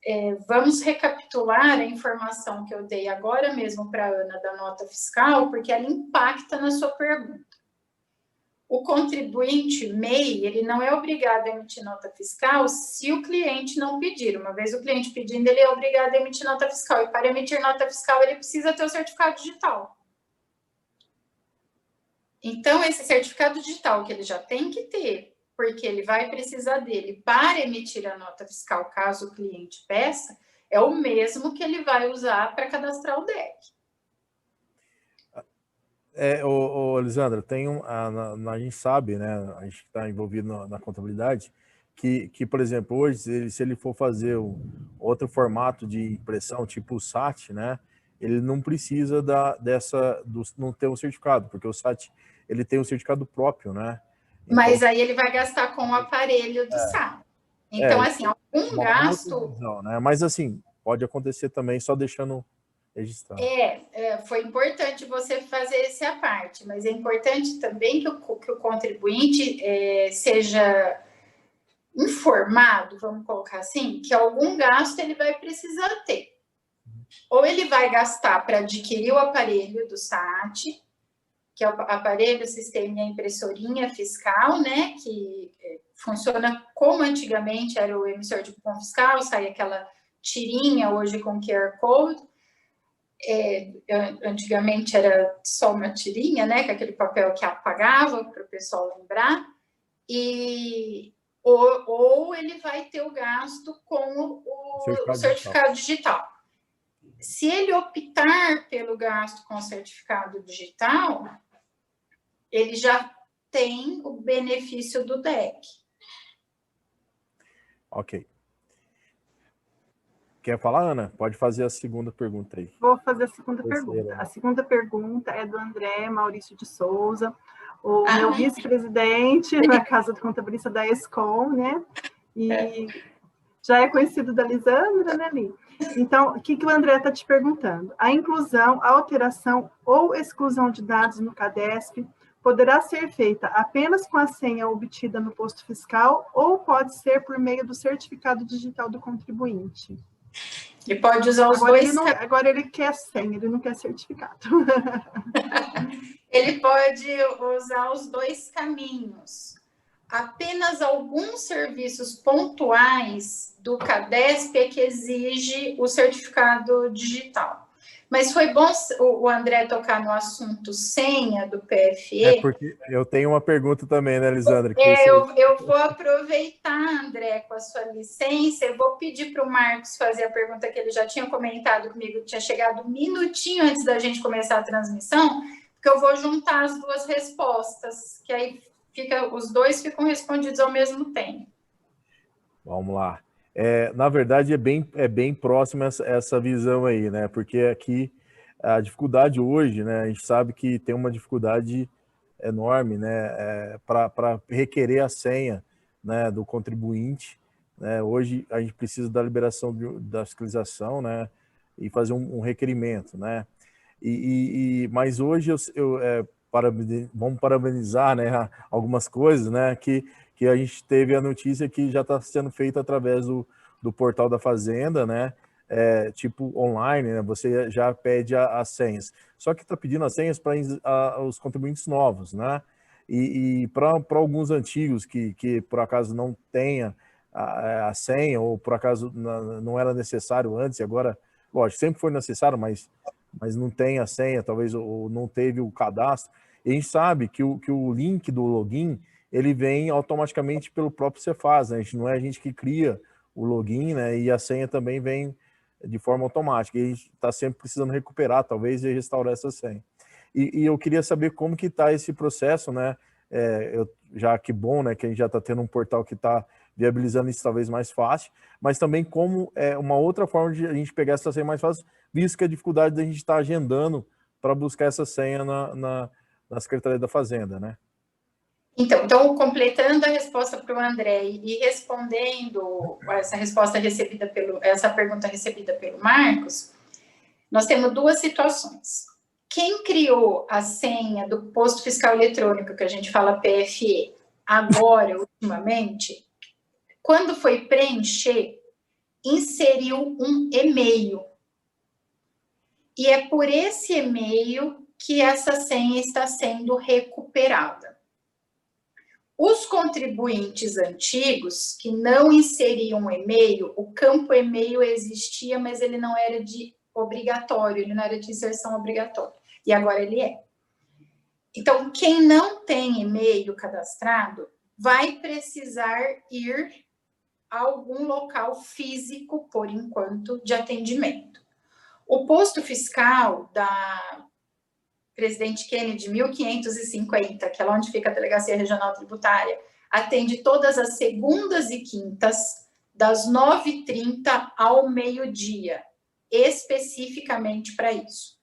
vamos recapitular a informação que eu dei agora mesmo para a Ana da nota fiscal, porque ela impacta na sua pergunta. O contribuinte MEI, ele não é obrigado a emitir nota fiscal se o cliente não pedir. Uma vez o cliente pedindo, ele é obrigado a emitir nota fiscal. E para emitir nota fiscal, ele precisa ter o certificado digital. Então, esse certificado digital que ele já tem que ter, porque ele vai precisar dele para emitir a nota fiscal, caso o cliente peça, é o mesmo que ele vai usar para cadastrar o DEC. Lisandra, a gente sabe, né, a gente está envolvido na contabilidade, que, por exemplo, hoje, se ele for fazer outro formato de impressão, tipo o SAT, né, ele não precisa não ter um certificado, porque o SAT, ele tem um certificado próprio, né? Então, mas aí ele vai gastar com o aparelho do SAT. Então, assim, algum gasto... Visão, né? Mas, assim, pode acontecer também só deixando... Foi importante você fazer essa parte, mas é importante também que o contribuinte seja informado, vamos colocar assim, que algum gasto ele vai precisar ter. Ou ele vai gastar para adquirir o aparelho do SAT, que é o aparelho, sistema e a impressorinha fiscal, né, que funciona como antigamente era o emissor de cupom fiscal, sai aquela tirinha hoje com QR Code. Antigamente era só uma tirinha, né, com aquele papel que apagava, para o pessoal lembrar, ou ele vai ter o gasto com o certificado digital. Se ele optar pelo gasto com o certificado digital, ele já tem o benefício do DEC. Ok. Quer falar, Ana? Pode fazer a segunda pergunta aí. Vou fazer a segunda pergunta. A segunda pergunta é do André Maurício de Souza, o meu vice-presidente na Casa do Contabilista da ESCOM, né? E já é conhecido da Lisandra, né, Li? Então, o que o André está te perguntando? A inclusão, a alteração ou exclusão de dados no CADESP poderá ser feita apenas com a senha obtida no posto fiscal ou pode ser por meio do certificado digital do contribuinte? Ele pode usar os dois. Agora ele quer senha, ele não quer certificado. Ele pode usar os dois caminhos. Apenas alguns serviços pontuais do CADESP é que exige o certificado digital. Mas foi bom o André tocar no assunto senha do PFE. É porque eu tenho uma pergunta também, né, Elisandra? Eu vou aproveitar, André, com a sua licença, eu vou pedir para o Marcos fazer a pergunta que ele já tinha comentado comigo, que tinha chegado um minutinho antes da gente começar a transmissão, porque eu vou juntar as duas respostas, que aí os dois ficam respondidos ao mesmo tempo. Vamos lá. Na verdade, é bem próxima essa visão aí, né? Porque aqui a dificuldade hoje, né? A gente sabe que tem uma dificuldade enorme, né? Para requerer a senha, né, do contribuinte, né? Hoje a gente precisa da liberação da fiscalização, né? E fazer um requerimento, né? Mas hoje vamos parabenizar, né? Algumas coisas, né? Que a gente teve a notícia que já está sendo feita através do portal da Fazenda, né? Tipo online, né? Você já pede as senhas. Só que está pedindo as senhas para os contribuintes novos, né? E para alguns antigos que por acaso não tenha a senha, ou por acaso não era necessário antes, e agora, lógico, sempre foi necessário, mas não tem a senha, talvez, ou não teve o cadastro. E a gente sabe que o link do login, ele vem automaticamente pelo próprio Cefaz, né? Não é a gente que cria o login, né? E a senha também vem de forma automática. E a gente está sempre precisando recuperar, talvez, e restaurar essa senha. E eu queria saber como que está esse processo, né? Já que bom, né? Que a gente já está tendo um portal que está viabilizando isso talvez mais fácil, mas também como uma outra forma de a gente pegar essa senha mais fácil, visto que a dificuldade da gente estar agendando para buscar essa senha na Secretaria da Fazenda, né? Então, completando a resposta para o André e respondendo essa pergunta recebida pelo Marcos, nós temos duas situações. Quem criou a senha do posto fiscal eletrônico, que a gente fala PFE, agora, ultimamente, quando foi preencher, inseriu um e-mail. E é por esse e-mail que essa senha está sendo recuperada. Os contribuintes antigos que não inseriam e-mail, o campo e-mail existia, mas ele não era de obrigatório, ele não era de inserção obrigatória. E agora ele é. Então, quem não tem e-mail cadastrado vai precisar ir a algum local físico, por enquanto, de atendimento. O posto fiscal da Presidente Kennedy, 1550, que é lá onde fica a Delegacia Regional Tributária, atende todas as segundas e quintas, das 9h30 ao meio-dia, especificamente para isso.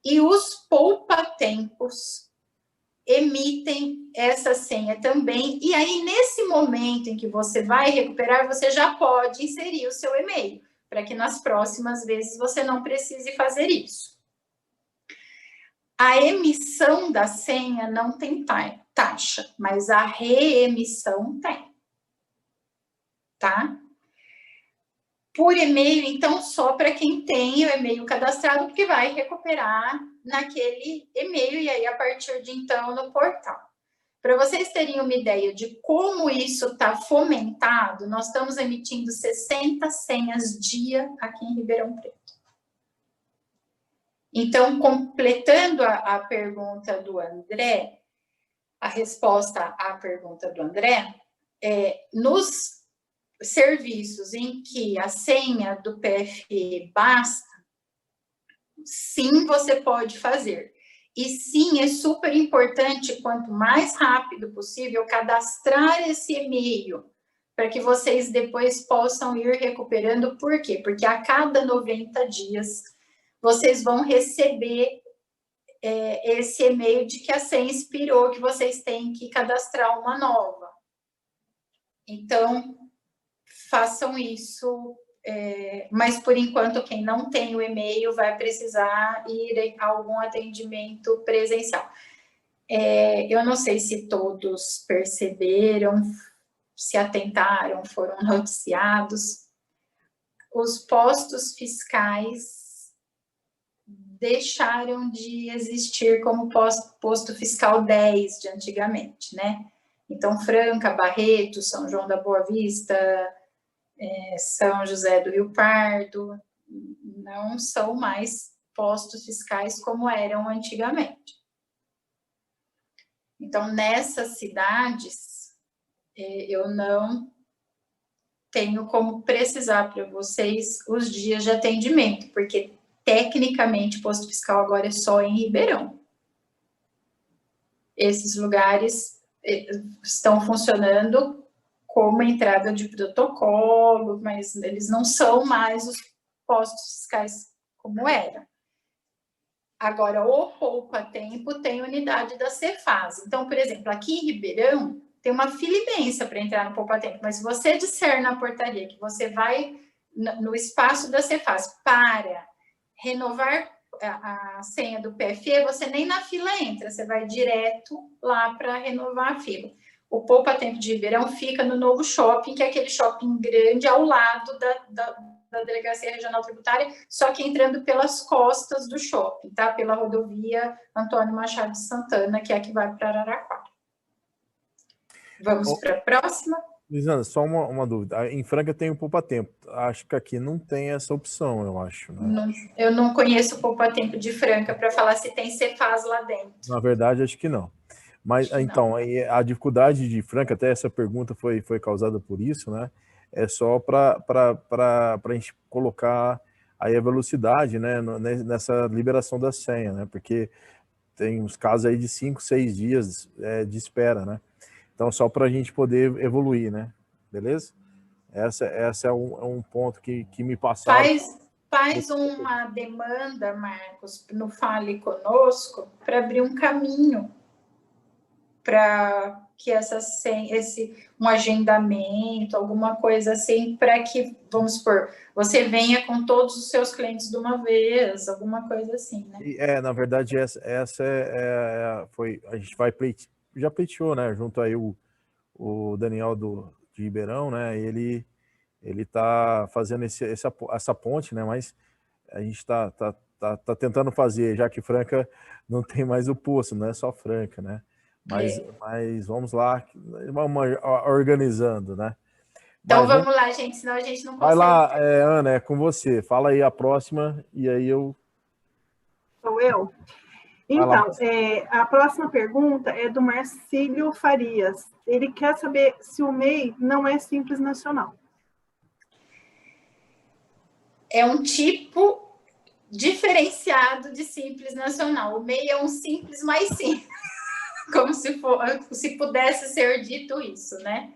E os poupa-tempos emitem essa senha também, e aí, nesse momento em que você vai recuperar, você já pode inserir o seu e-mail, para que nas próximas vezes você não precise fazer isso. A emissão da senha não tem taxa, mas a reemissão tem, tá? Por e-mail, então, só para quem tem o e-mail cadastrado, porque vai recuperar naquele e-mail, e aí, a partir de então, no portal. Para vocês terem uma ideia de como isso está fomentado, nós estamos emitindo 60 senhas dia aqui em Ribeirão Preto. Então, completando a pergunta do André, a resposta à pergunta do André, nos serviços em que a senha do PFE basta, sim, você pode fazer. E sim, é super importante, quanto mais rápido possível, cadastrar esse e-mail, para que vocês depois possam ir recuperando. Por quê? Porque a cada 90 dias, vocês vão receber esse e-mail de que a senha expirou, que vocês têm que cadastrar uma nova. Então, façam isso, mas por enquanto quem não tem o e-mail vai precisar ir a algum atendimento presencial. Eu não sei se todos perceberam, se atentaram, foram noticiados. Os postos fiscais deixaram de existir como posto fiscal 10 de antigamente, né? Então, Franca, Barreto, São João da Boa Vista, São José do Rio Pardo, não são mais postos fiscais como eram antigamente. Então, nessas cidades, eu não tenho como precisar para vocês os dias de atendimento, porque tecnicamente posto fiscal agora é só em Ribeirão. Esses lugares estão funcionando como entrada de protocolo, mas eles não são mais os postos fiscais como era. Agora, o Poupa Tempo tem unidade da Cefaz. Então, por exemplo, aqui em Ribeirão, tem uma fila imensa para entrar no Poupa Tempo, mas se você disser na portaria que você vai no espaço da Cefaz para renovar a senha do PFE, você nem na fila entra, você vai direto lá para renovar a fila. O Poupa Tempo de Ribeirão fica no Novo Shopping, que é aquele shopping grande ao lado da Delegacia Regional Tributária, só que entrando pelas costas do shopping, tá? Pela rodovia Antônio Machado de Santana, que é a que vai para Araraquara. Vamos para a próxima? Lisandra, só uma dúvida. Em Franca tem o Poupa Tempo. Acho que aqui não tem essa opção, eu acho. Né? Não, eu não conheço o Poupa Tempo de Franca para falar se tem Cefaz lá dentro. Na verdade, acho que não. Mas, então, a dificuldade de Franca, até essa pergunta foi causada por isso, né? É só para a gente colocar aí a velocidade, né? Nessa liberação da senha, né? Porque tem uns casos aí de 5, 6 dias de espera, né? Então, só para a gente poder evoluir, né? Beleza? Essa é um ponto que me passaram. Faz uma demanda, Marcos, no Fale Conosco, para abrir um caminho para que um agendamento, alguma coisa assim, para que, vamos supor, você venha com todos os seus clientes de uma vez, alguma coisa assim, né? Na verdade, essa foi, a gente já pleiteou, né, junto aí o Daniel de Ribeirão, né, ele tá fazendo essa ponte, né, mas a gente tá tentando fazer, já que Franca não tem mais o posto, não é só Franca, né? Mas vamos lá, vamos organizando, né? Então vamos lá, gente, senão a gente não consegue. Vai lá, Ana, é com você. Fala aí a próxima e aí eu... Sou eu? Então, a próxima pergunta é do Marcílio Farias. Ele quer saber se o MEI não é Simples Nacional. É um tipo diferenciado de Simples Nacional. O MEI é um simples mais simples. Como se pudesse ser dito isso, né?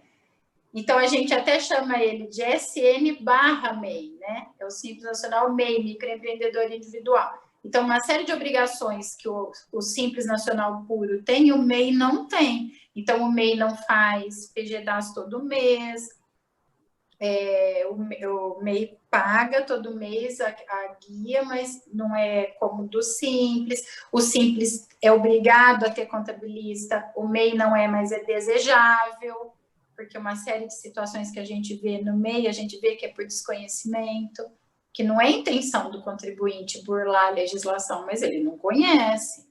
Então, a gente até chama ele de SN/MEI, né? É o Simples Nacional MEI, microempreendedor individual. Então, uma série de obrigações que o Simples Nacional puro tem, o MEI não tem. Então, o MEI não faz PGDAS todo mês, o MEI paga todo mês a guia, mas não é como do Simples. O Simples é obrigado a ter contabilista, o MEI não é, mas é desejável, porque uma série de situações que a gente vê no MEI, a gente vê que é por desconhecimento, que não é intenção do contribuinte burlar a legislação, mas ele não conhece.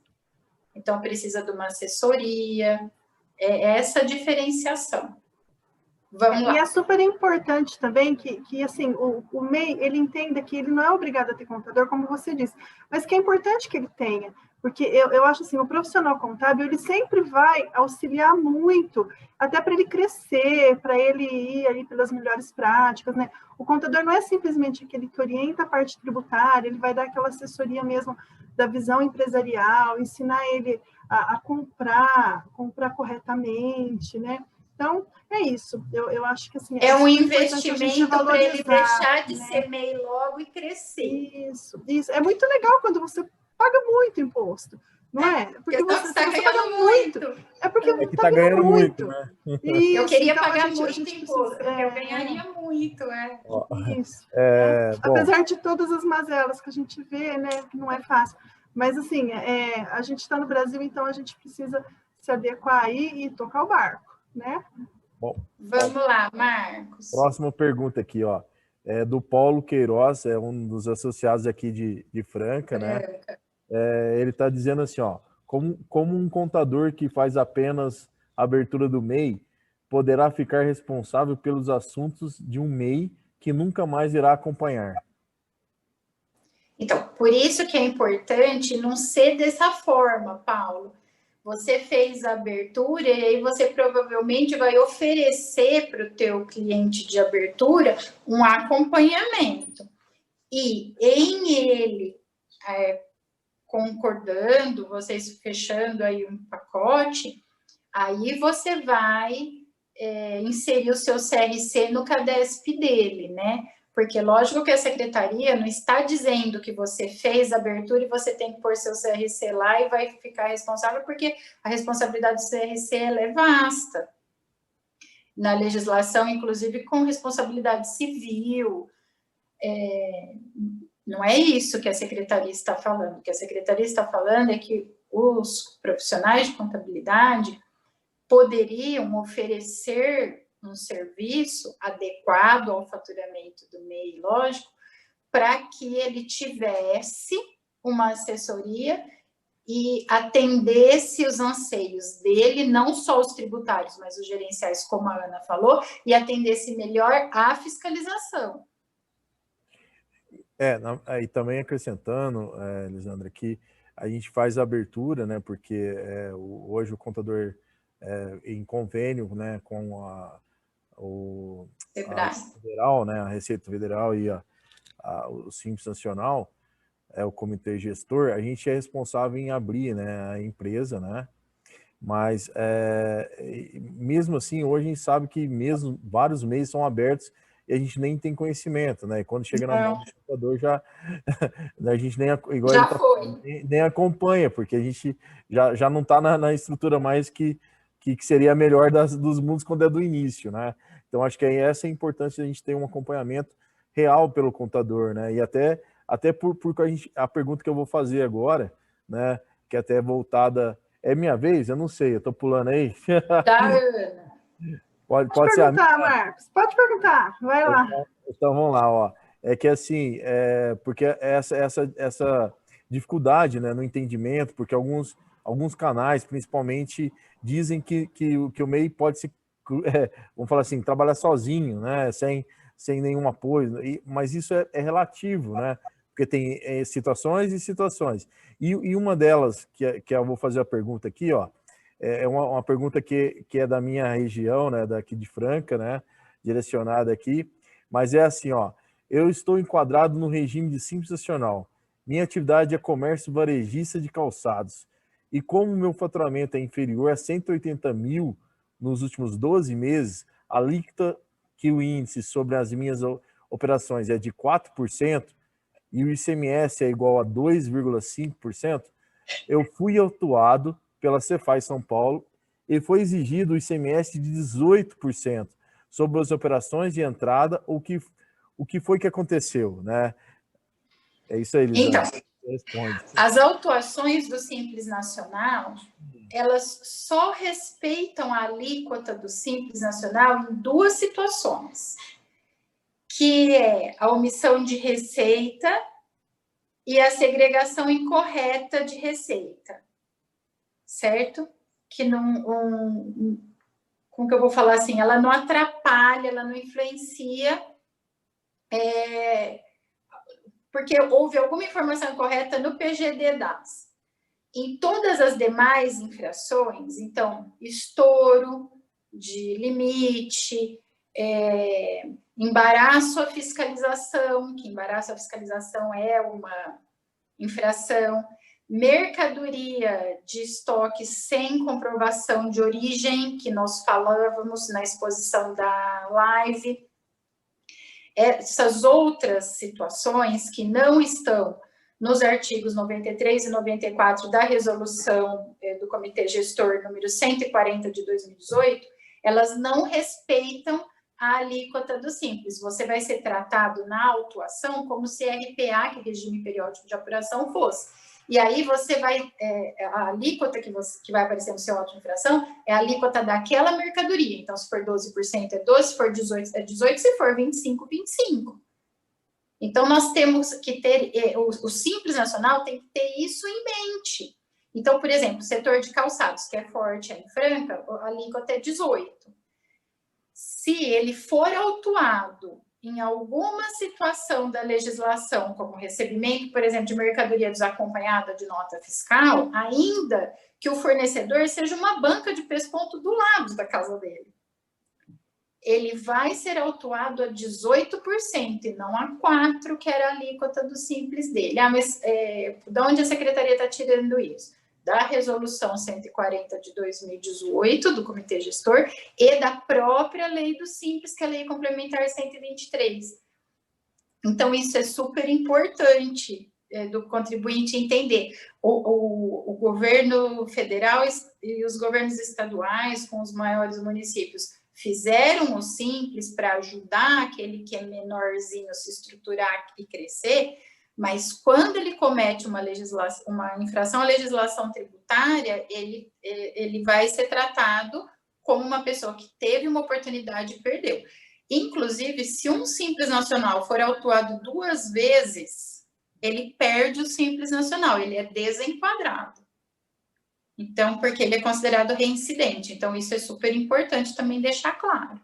Então, precisa de uma assessoria, essa diferenciação. Vamos lá. E é super importante também que assim, o MEI, ele entenda que ele não é obrigado a ter contador, como você disse, mas que é importante que ele tenha, porque eu acho assim, o profissional contábil, ele sempre vai auxiliar muito, até para ele crescer, para ele ir ali pelas melhores práticas, né? O contador não é simplesmente aquele que orienta a parte tributária, ele vai dar aquela assessoria mesmo da visão empresarial, ensinar ele a comprar corretamente, né? Então, é isso. Eu acho que assim... É um investimento para ele deixar de ser MEI logo e crescer. Isso. É muito legal quando você paga muito imposto, não é? Porque você está ganhando muito. É porque está ganhando muito, né? Isso, eu queria pagar muito imposto, porque eu ganharia muito, né? Isso. Apesar de todas as mazelas que a gente vê, né? Que não é fácil. Mas, assim, a gente está no Brasil, então a gente precisa se adequar aí e tocar o barco. Né? Bom, vamos lá, Marcos. Próxima pergunta aqui, ó. É do Paulo Queiroz, é um dos associados aqui de Franca, né? Ele está dizendo assim, ó, como um contador que faz apenas a abertura do MEI poderá ficar responsável pelos assuntos de um MEI que nunca mais irá acompanhar? Então, por isso que é importante não ser dessa forma, Paulo. Você fez a abertura e aí você provavelmente vai oferecer para o teu cliente de abertura um acompanhamento. E em ele concordando, vocês fechando aí um pacote, aí você vai inserir o seu CRC no CADESP dele, né? Porque lógico que a secretaria não está dizendo que você fez a abertura e você tem que pôr seu CRC lá e vai ficar responsável, porque a responsabilidade do CRC ela é vasta. Na legislação, inclusive, com responsabilidade civil. Não é isso que a secretaria está falando. O que a secretaria está falando é que os profissionais de contabilidade poderiam oferecer um serviço adequado ao faturamento do MEI, lógico, para que ele tivesse uma assessoria e atendesse os anseios dele, não só os tributários, mas os gerenciais, como a Ana falou, e atendesse melhor a fiscalização. Aí também acrescentando, Lisandra, que a gente faz a abertura, né, porque hoje o contador em convênio, né, com a Federal, né, a Receita Federal e o Simples Nacional, o comitê gestor, a gente é responsável em abrir, né, a empresa, né, mas mesmo assim, hoje a gente sabe que mesmo vários meios são abertos e a gente nem tem conhecimento, né, e quando chega na mão do contador já a gente nem, igual já nem acompanha, porque a gente já não está na estrutura mais que seria a melhor dos mundos quando é do início, né? Então, acho que essa é a importância de a gente ter um acompanhamento real pelo contador, né? E até por a pergunta que eu vou fazer agora, né? Que até é voltada... É minha vez? Eu não sei, eu estou pulando aí. Da Ana. Pode perguntar, Marcos. Pode perguntar, vai lá. Então, vamos lá, ó. É que assim, porque essa dificuldade, né, no entendimento, porque alguns canais, principalmente, dizem que o MEI pode se, vamos falar assim, trabalhar sozinho, né, sem nenhum apoio, mas isso é relativo, né, porque tem situações e situações. E uma delas, que eu vou fazer a pergunta aqui, ó, é uma pergunta que é da minha região, né, daqui de Franca, né, direcionada aqui, mas é assim, ó, eu estou enquadrado no regime de Simples Nacional. Minha atividade é comércio varejista de calçados. E como meu faturamento é inferior a 180 mil nos últimos 12 meses, a alíquota que o índice sobre as minhas operações é de 4% e o ICMS é igual a 2,5%, eu fui autuado pela Cefaz São Paulo e foi exigido o ICMS de 18% sobre as operações de entrada, o que foi que aconteceu, né? É isso aí, Lisandra. Então, responde. As autuações do Simples Nacional, elas só respeitam a alíquota do Simples Nacional em duas situações, que é a omissão de receita e a segregação incorreta de receita, certo? Que não... como que eu vou falar assim? Ela não atrapalha, ela não influencia... porque houve alguma informação incorreta no PGD-DAS. Em todas as demais infrações, então, estouro de limite, embaraço à fiscalização, que embaraço à fiscalização é uma infração, mercadoria de estoque sem comprovação de origem, que nós falávamos na exposição da live, essas outras situações que não estão nos artigos 93 e 94 da resolução do Comitê Gestor número 140 de 2018, elas não respeitam a alíquota do Simples. Você vai ser tratado na autuação como se RPA, que é regime periódico de apuração, fosse. E aí você vai, a alíquota que vai aparecer no seu auto de infração é a alíquota daquela mercadoria. Então, se for 12% é 12%, se for 18% é 18%, se for 25%, 25%. Então, nós temos que ter, o Simples Nacional tem que ter isso em mente. Então, por exemplo, o setor de calçados, que é forte em Franca, a alíquota é 18%. Se ele for autuado em alguma situação da legislação, como recebimento, por exemplo, de mercadoria desacompanhada de nota fiscal, ainda que o fornecedor seja uma banca de pesponto do lado da casa dele. Ele vai ser autuado a 18% e não a 4%, que era a alíquota do Simples dele. Ah, mas de onde a Secretaria está tirando isso? Da Resolução 140 de 2018, do Comitê Gestor, e da própria Lei do Simples, que é a Lei Complementar 123. Então, isso é super importante do contribuinte entender. O governo federal e os governos estaduais, com os maiores municípios, fizeram o Simples para ajudar aquele que é menorzinho se estruturar e crescer, mas quando ele comete uma infração à legislação tributária, ele vai ser tratado como uma pessoa que teve uma oportunidade e perdeu. Inclusive, se um Simples Nacional for autuado 2 vezes, ele perde o Simples Nacional, ele é desenquadrado. Então, porque ele é considerado reincidente. Então, isso é super importante também deixar claro.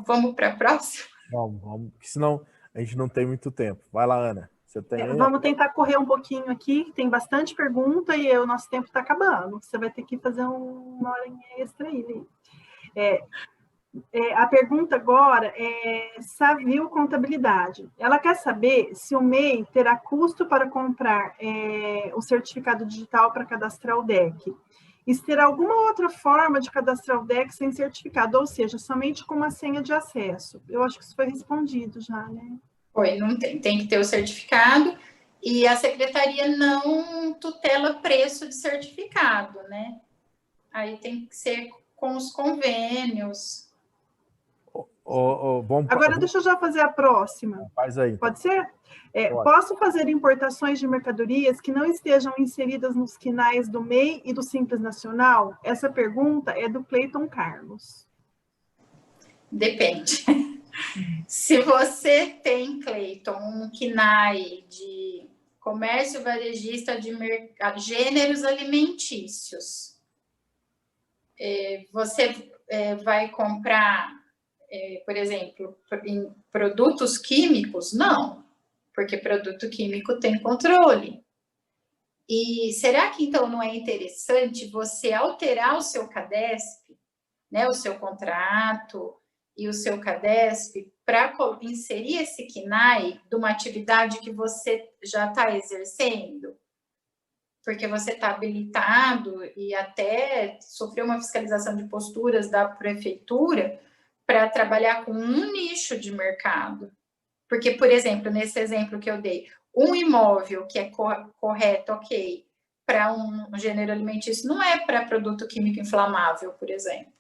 Vamos para a próxima? Vamos, porque senão a gente não tem muito tempo. Vai lá, Ana. Você tem... Vamos tentar correr um pouquinho aqui, tem bastante pergunta e o nosso tempo está acabando. Você vai ter que fazer uma horinha extra aí. A pergunta agora é Savil Contabilidade. Ela quer saber se o MEI terá custo para comprar o certificado digital para cadastrar o DEC. E se terá alguma outra forma de cadastrar o DEC sem certificado, ou seja, somente com uma senha de acesso. Eu acho que isso foi respondido já, né? Foi, não tem que ter o certificado e a secretaria não tutela preço de certificado, né? Aí tem que ser com os convênios. Agora, deixa eu já fazer a próxima. Faz aí. Pode ser? Posso fazer importações de mercadorias que não estejam inseridas nos quinais do MEI e do Simples Nacional? Essa pergunta é do Cleiton Carlos. Depende. Se você tem, Cleiton, um KNAI de comércio varejista de gêneros alimentícios, você vai comprar, por exemplo, em produtos químicos? Não, porque produto químico tem controle. E será que, então, não é interessante você alterar o seu CADESP, né, o seu contrato e o seu CADESP, para inserir esse KNAI de uma atividade que você já está exercendo? Porque você está habilitado e até sofreu uma fiscalização de posturas da prefeitura para trabalhar com um nicho de mercado. Porque, por exemplo, nesse exemplo que eu dei, um imóvel que é correto, ok, para um gênero alimentício, não é para produto químico inflamável, por exemplo.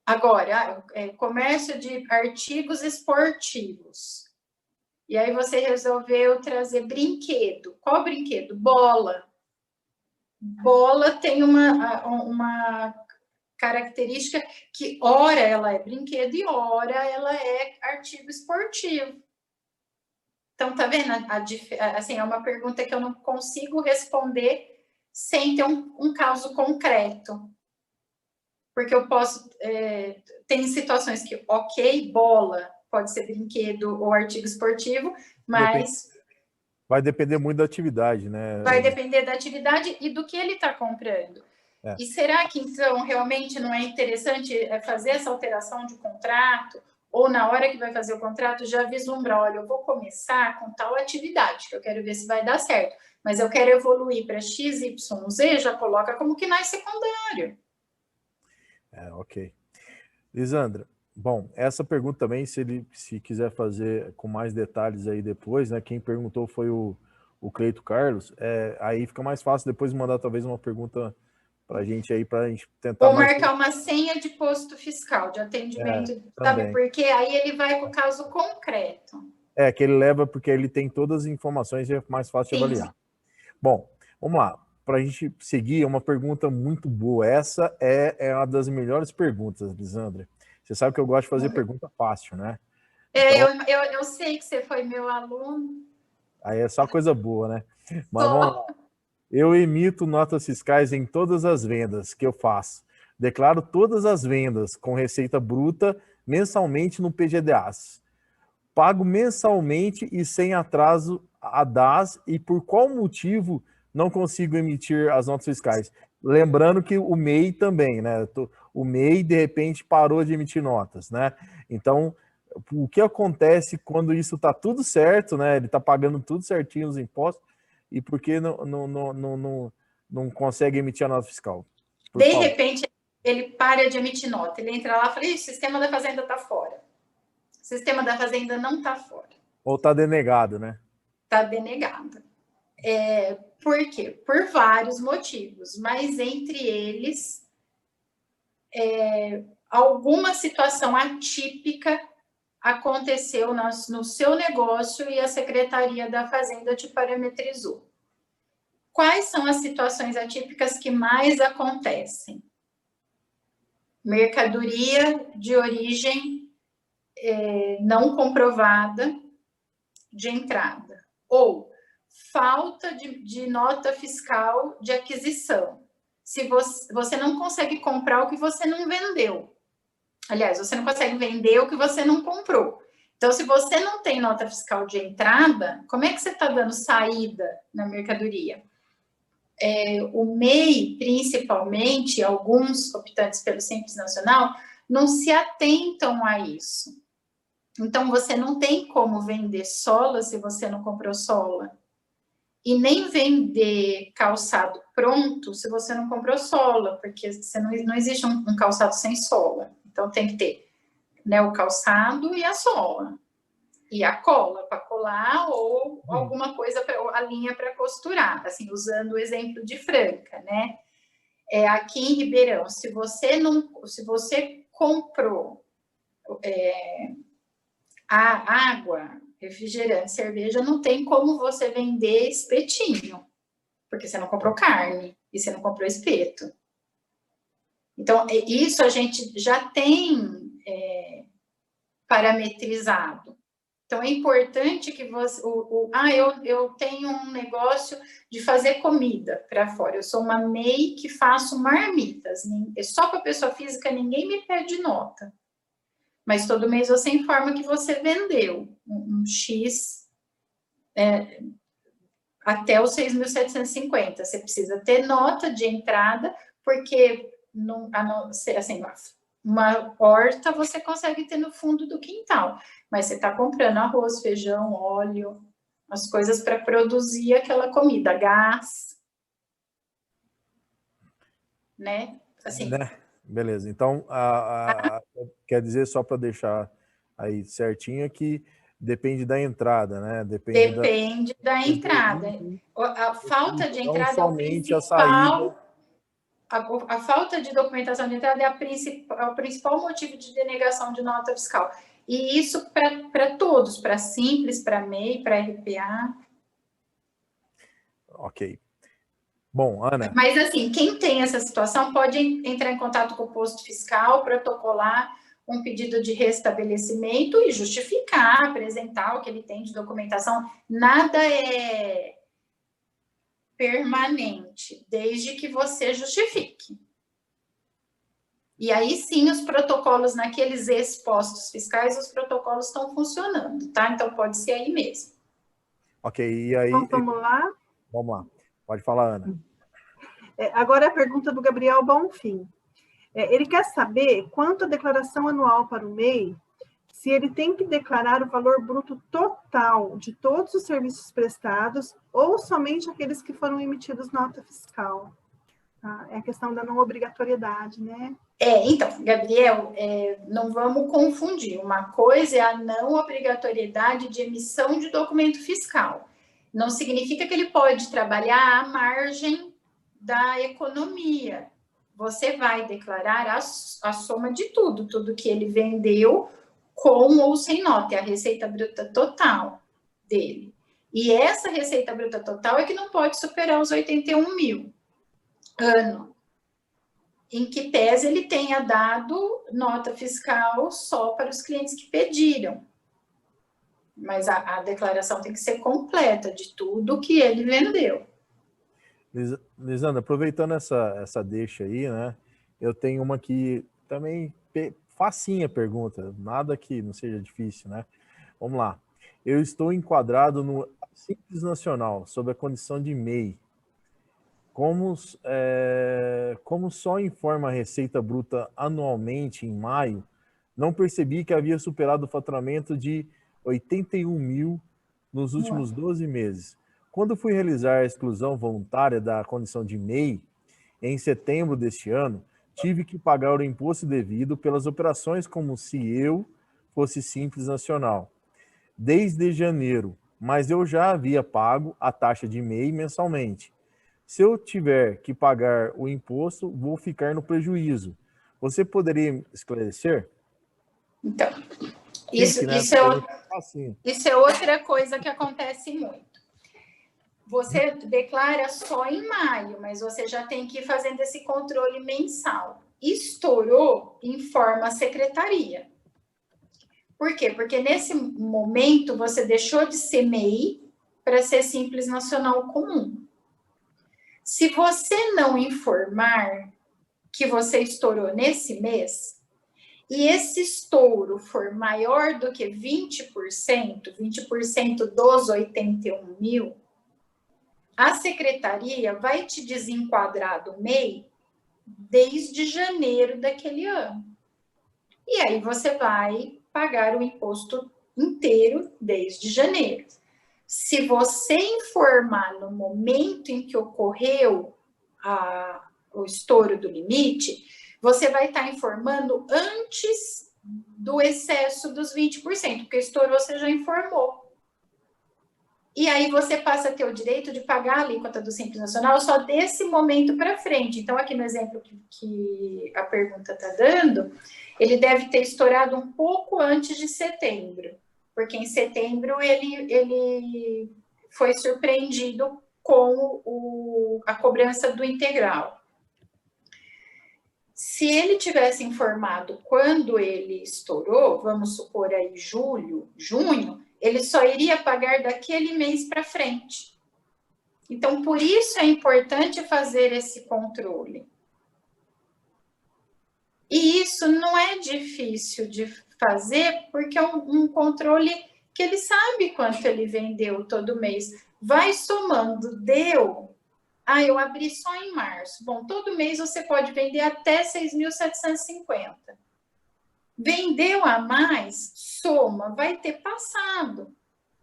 Agora, comércio de artigos esportivos. E aí você resolveu trazer brinquedo. Qual brinquedo? Bola. Bola tem uma característica que ora ela é brinquedo e ora ela é artigo esportivo. Então, tá vendo? Assim, é uma pergunta que eu não consigo responder sem ter um caso concreto. Porque eu posso... tem situações que, ok, bola pode ser brinquedo ou artigo esportivo, mas... Vai depender muito da atividade, né? Vai depender da atividade e do que ele está comprando. E será que, então, realmente não é interessante fazer essa alteração de contrato? Ou, na hora que vai fazer o contrato, já vislumbrar, olha, eu vou começar com tal atividade, que eu quero ver se vai dar certo. Mas eu quero evoluir para XYZ, já coloca como KNAI secundário. Ok. Lisandra, bom, essa pergunta também, se quiser fazer com mais detalhes aí depois, né? Quem perguntou foi o Cleito Carlos, aí fica mais fácil depois mandar talvez uma pergunta para a gente aí, para a gente tentar... Ou marcar uma senha de posto fiscal, de atendimento, sabe? Porque aí ele vai com o caso concreto. Que ele leva, porque ele tem todas as informações e é mais fácil de avaliar. Bom, vamos lá. Para a gente seguir, é uma pergunta muito boa. Essa é uma das melhores perguntas, Lisandra. Você sabe que eu gosto de fazer pergunta fácil, né? Então, eu sei que você foi meu aluno. Aí é só coisa boa, né? Mas vamos lá. Eu emito notas fiscais em todas as vendas que eu faço. Declaro todas as vendas com receita bruta mensalmente no PGDAS. Pago mensalmente e sem atraso a DAS, e por qual motivo não consigo emitir as notas fiscais? Lembrando que o MEI também, né? O MEI, de repente, parou de emitir notas, né? Então, o que acontece quando isso está tudo certo, né? Ele está pagando tudo certinho os impostos, e por que não consegue emitir a nota fiscal? De repente, ele para de emitir nota. Ele entra lá e fala, o sistema da Fazenda está fora. O sistema da Fazenda não está fora. Ou está denegado, né? Está denegado. Por quê? Por vários motivos, mas entre eles, alguma situação atípica aconteceu no seu negócio e a Secretaria da Fazenda te parametrizou. Quais são as situações atípicas que mais acontecem? Mercadoria de origem não comprovada de entrada, ou falta de nota fiscal de aquisição. Se você não consegue comprar o que você não vendeu. Aliás, você não consegue vender o que você não comprou. Então, se você não tem nota fiscal de entrada, como é que você está dando saída na mercadoria? O MEI, principalmente, alguns optantes pelo Simples Nacional, não se atentam a isso. Então, você não tem como vender sola se você não comprou sola. E nem vender calçado pronto se você não comprou sola, porque não existe um calçado sem sola. Então, tem que ter, né, o calçado e a sola. E a cola para colar ou alguma coisa, a linha para costurar, assim, usando o exemplo de Franca, né? Aqui em Ribeirão, se você comprou a água, refrigerante, cerveja, não tem como você vender espetinho, porque você não comprou carne e você não comprou espeto. Então, isso a gente já tem parametrizado. Então, é importante que você... eu tenho um negócio de fazer comida para fora. Eu sou uma MEI que faço marmitas. Só para pessoa física, ninguém me pede nota. Mas todo mês você informa que você vendeu um X até os 6.750. Você precisa ter nota de entrada, porque assim, uma horta você consegue ter no fundo do quintal, mas você está comprando arroz, feijão, óleo, as coisas para produzir aquela comida, gás, né? Assim. Né? Beleza. Então, quer dizer, só para deixar aí certinho, que depende da entrada, né? Depende da entrada. A falta de entrada é o principal. A falta de documentação de entrada é o principal motivo de denegação de nota fiscal. E isso para todos, para Simples, para MEI, para RPA. Ok. Bom, Ana... Mas, assim, quem tem essa situação pode entrar em contato com o posto fiscal, protocolar um pedido de restabelecimento e justificar, apresentar o que ele tem de documentação. Nada é permanente, desde que você justifique. E aí sim, os protocolos naqueles ex-postos fiscais, os protocolos estão funcionando, tá? Então pode ser aí mesmo. Ok, e aí... Então, vamos lá? Vamos lá, pode falar, Ana. Agora a pergunta do Gabriel Bonfim. Ele quer saber quanto a declaração anual para o MEI, se ele tem que declarar o valor bruto total de todos os serviços prestados ou somente aqueles que foram emitidos nota fiscal. Tá? É a questão da não obrigatoriedade, né? Então, Gabriel, não vamos confundir. Uma coisa é a não obrigatoriedade de emissão de documento fiscal. Não significa que ele pode trabalhar à margem da economia. Você vai declarar a soma de tudo que ele vendeu com ou sem nota, é a receita bruta total dele. E essa receita bruta total é que não pode superar os 81 mil ano, em que pese ele tenha dado nota fiscal só para os clientes que pediram. Mas a declaração tem que ser completa de tudo que ele vendeu. Lisandra, aproveitando essa deixa aí, né? Eu tenho uma que também facinha a pergunta, nada que não seja difícil, né? Vamos lá. Eu estou enquadrado no Simples Nacional, sob a condição de MEI. Como só informa a receita bruta anualmente em maio, não percebi que havia superado o faturamento de 81 mil nos últimos 12 meses. Quando fui realizar a exclusão voluntária da condição de MEI, em setembro deste ano, tive que pagar o imposto devido pelas operações como se eu fosse Simples Nacional, desde janeiro, mas eu já havia pago a taxa de MEI mensalmente. Se eu tiver que pagar o imposto, vou ficar no prejuízo. Você poderia esclarecer? Então, isso é outra coisa que acontece muito. Você declara só em maio, mas você já tem que ir fazendo esse controle mensal. Estourou, informa a secretaria. Por quê? Porque nesse momento você deixou de ser MEI para ser Simples Nacional Comum. Se você não informar que você estourou nesse mês, e esse estouro for maior do que 20% dos 81 mil, a secretaria vai te desenquadrar do MEI desde janeiro daquele ano. E aí você vai pagar o imposto inteiro desde janeiro. Se você informar no momento em que ocorreu o estouro do limite, você vai estar informando antes do excesso dos 20%, porque estourou, você já informou. E aí você passa a ter o direito de pagar a alíquota do Simples Nacional só desse momento para frente. Então, aqui no exemplo que a pergunta está dando, ele deve ter estourado um pouco antes de setembro, porque em setembro ele foi surpreendido com a cobrança do integral. Se ele tivesse informado quando ele estourou, vamos supor aí julho, junho, ele só iria pagar daquele mês para frente. Então, por isso é importante fazer esse controle. E isso não é difícil de fazer, porque é um controle que ele sabe quanto ele vendeu todo mês. Vai somando, deu. Eu abri só em março. Bom, todo mês você pode vender até 6.750. Vendeu a mais, soma, vai ter passado.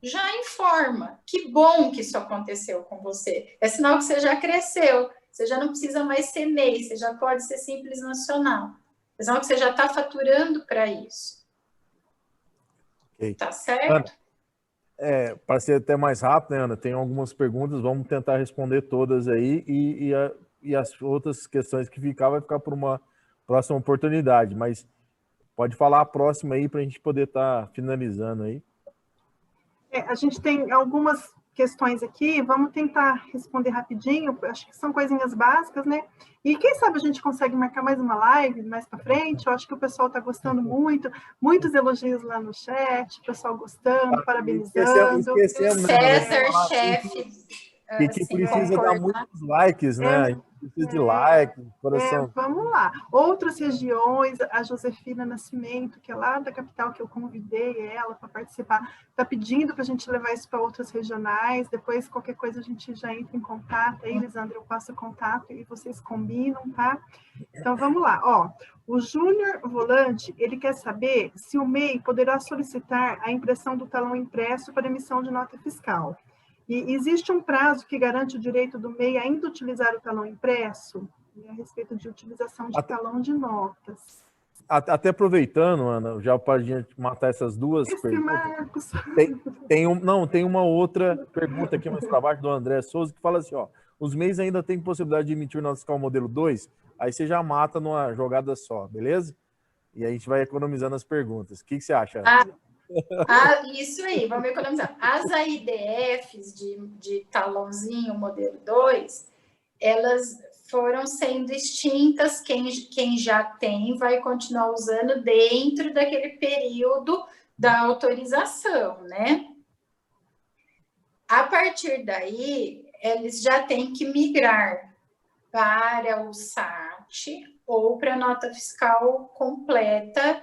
Já informa. Que bom que isso aconteceu com você. É sinal que você já cresceu. Você já não precisa mais ser MEI, você já pode ser Simples Nacional. É sinal que você já está faturando para isso. Okay. Tá certo? Ana, para ser até mais rápido, né, Ana? Tem algumas perguntas, vamos tentar responder todas aí e as outras questões que vai ficar por uma próxima oportunidade, mas pode falar a próxima aí para a gente poder estar finalizando aí. A gente tem algumas questões aqui, vamos tentar responder rapidinho, acho que são coisinhas básicas, né? E quem sabe a gente consegue marcar mais uma live mais para frente, eu acho que o pessoal está gostando muito, muitos elogios lá no chat, o pessoal gostando, parabenizando. Esquecemos, César, chefe. Que precisa dar muitos likes, né? Precisa de like, coração. Vamos lá. Outras regiões, a Josefina Nascimento, que é lá da capital, que eu convidei ela para participar, está pedindo para a gente levar isso para outras regionais. Depois, qualquer coisa, a gente já entra em contato. Aí, Lisandra, eu passo o contato e vocês combinam, tá? Então, vamos lá. O Júnior Volante, ele quer saber se o MEI poderá solicitar a impressão do talão impresso para emissão de nota fiscal. E existe um prazo que garante o direito do MEI ainda utilizar o talão impresso? A respeito de utilização de talão de notas. Até aproveitando, Ana, já para a gente matar essas duas perguntas. Tem uma outra pergunta aqui mais para baixo do André Souza, que fala assim, os MEIs ainda têm possibilidade de emitir nota fiscal modelo 2? Aí você já mata numa jogada só, beleza? E aí a gente vai economizando as perguntas. O que você acha, Ana? Isso aí, vamos economizar. As AIDFs de talãozinho modelo 2, elas foram sendo extintas. Quem já tem vai continuar usando dentro daquele período da autorização, né? A partir daí, eles já têm que migrar para o SAT, parte ou para nota fiscal completa,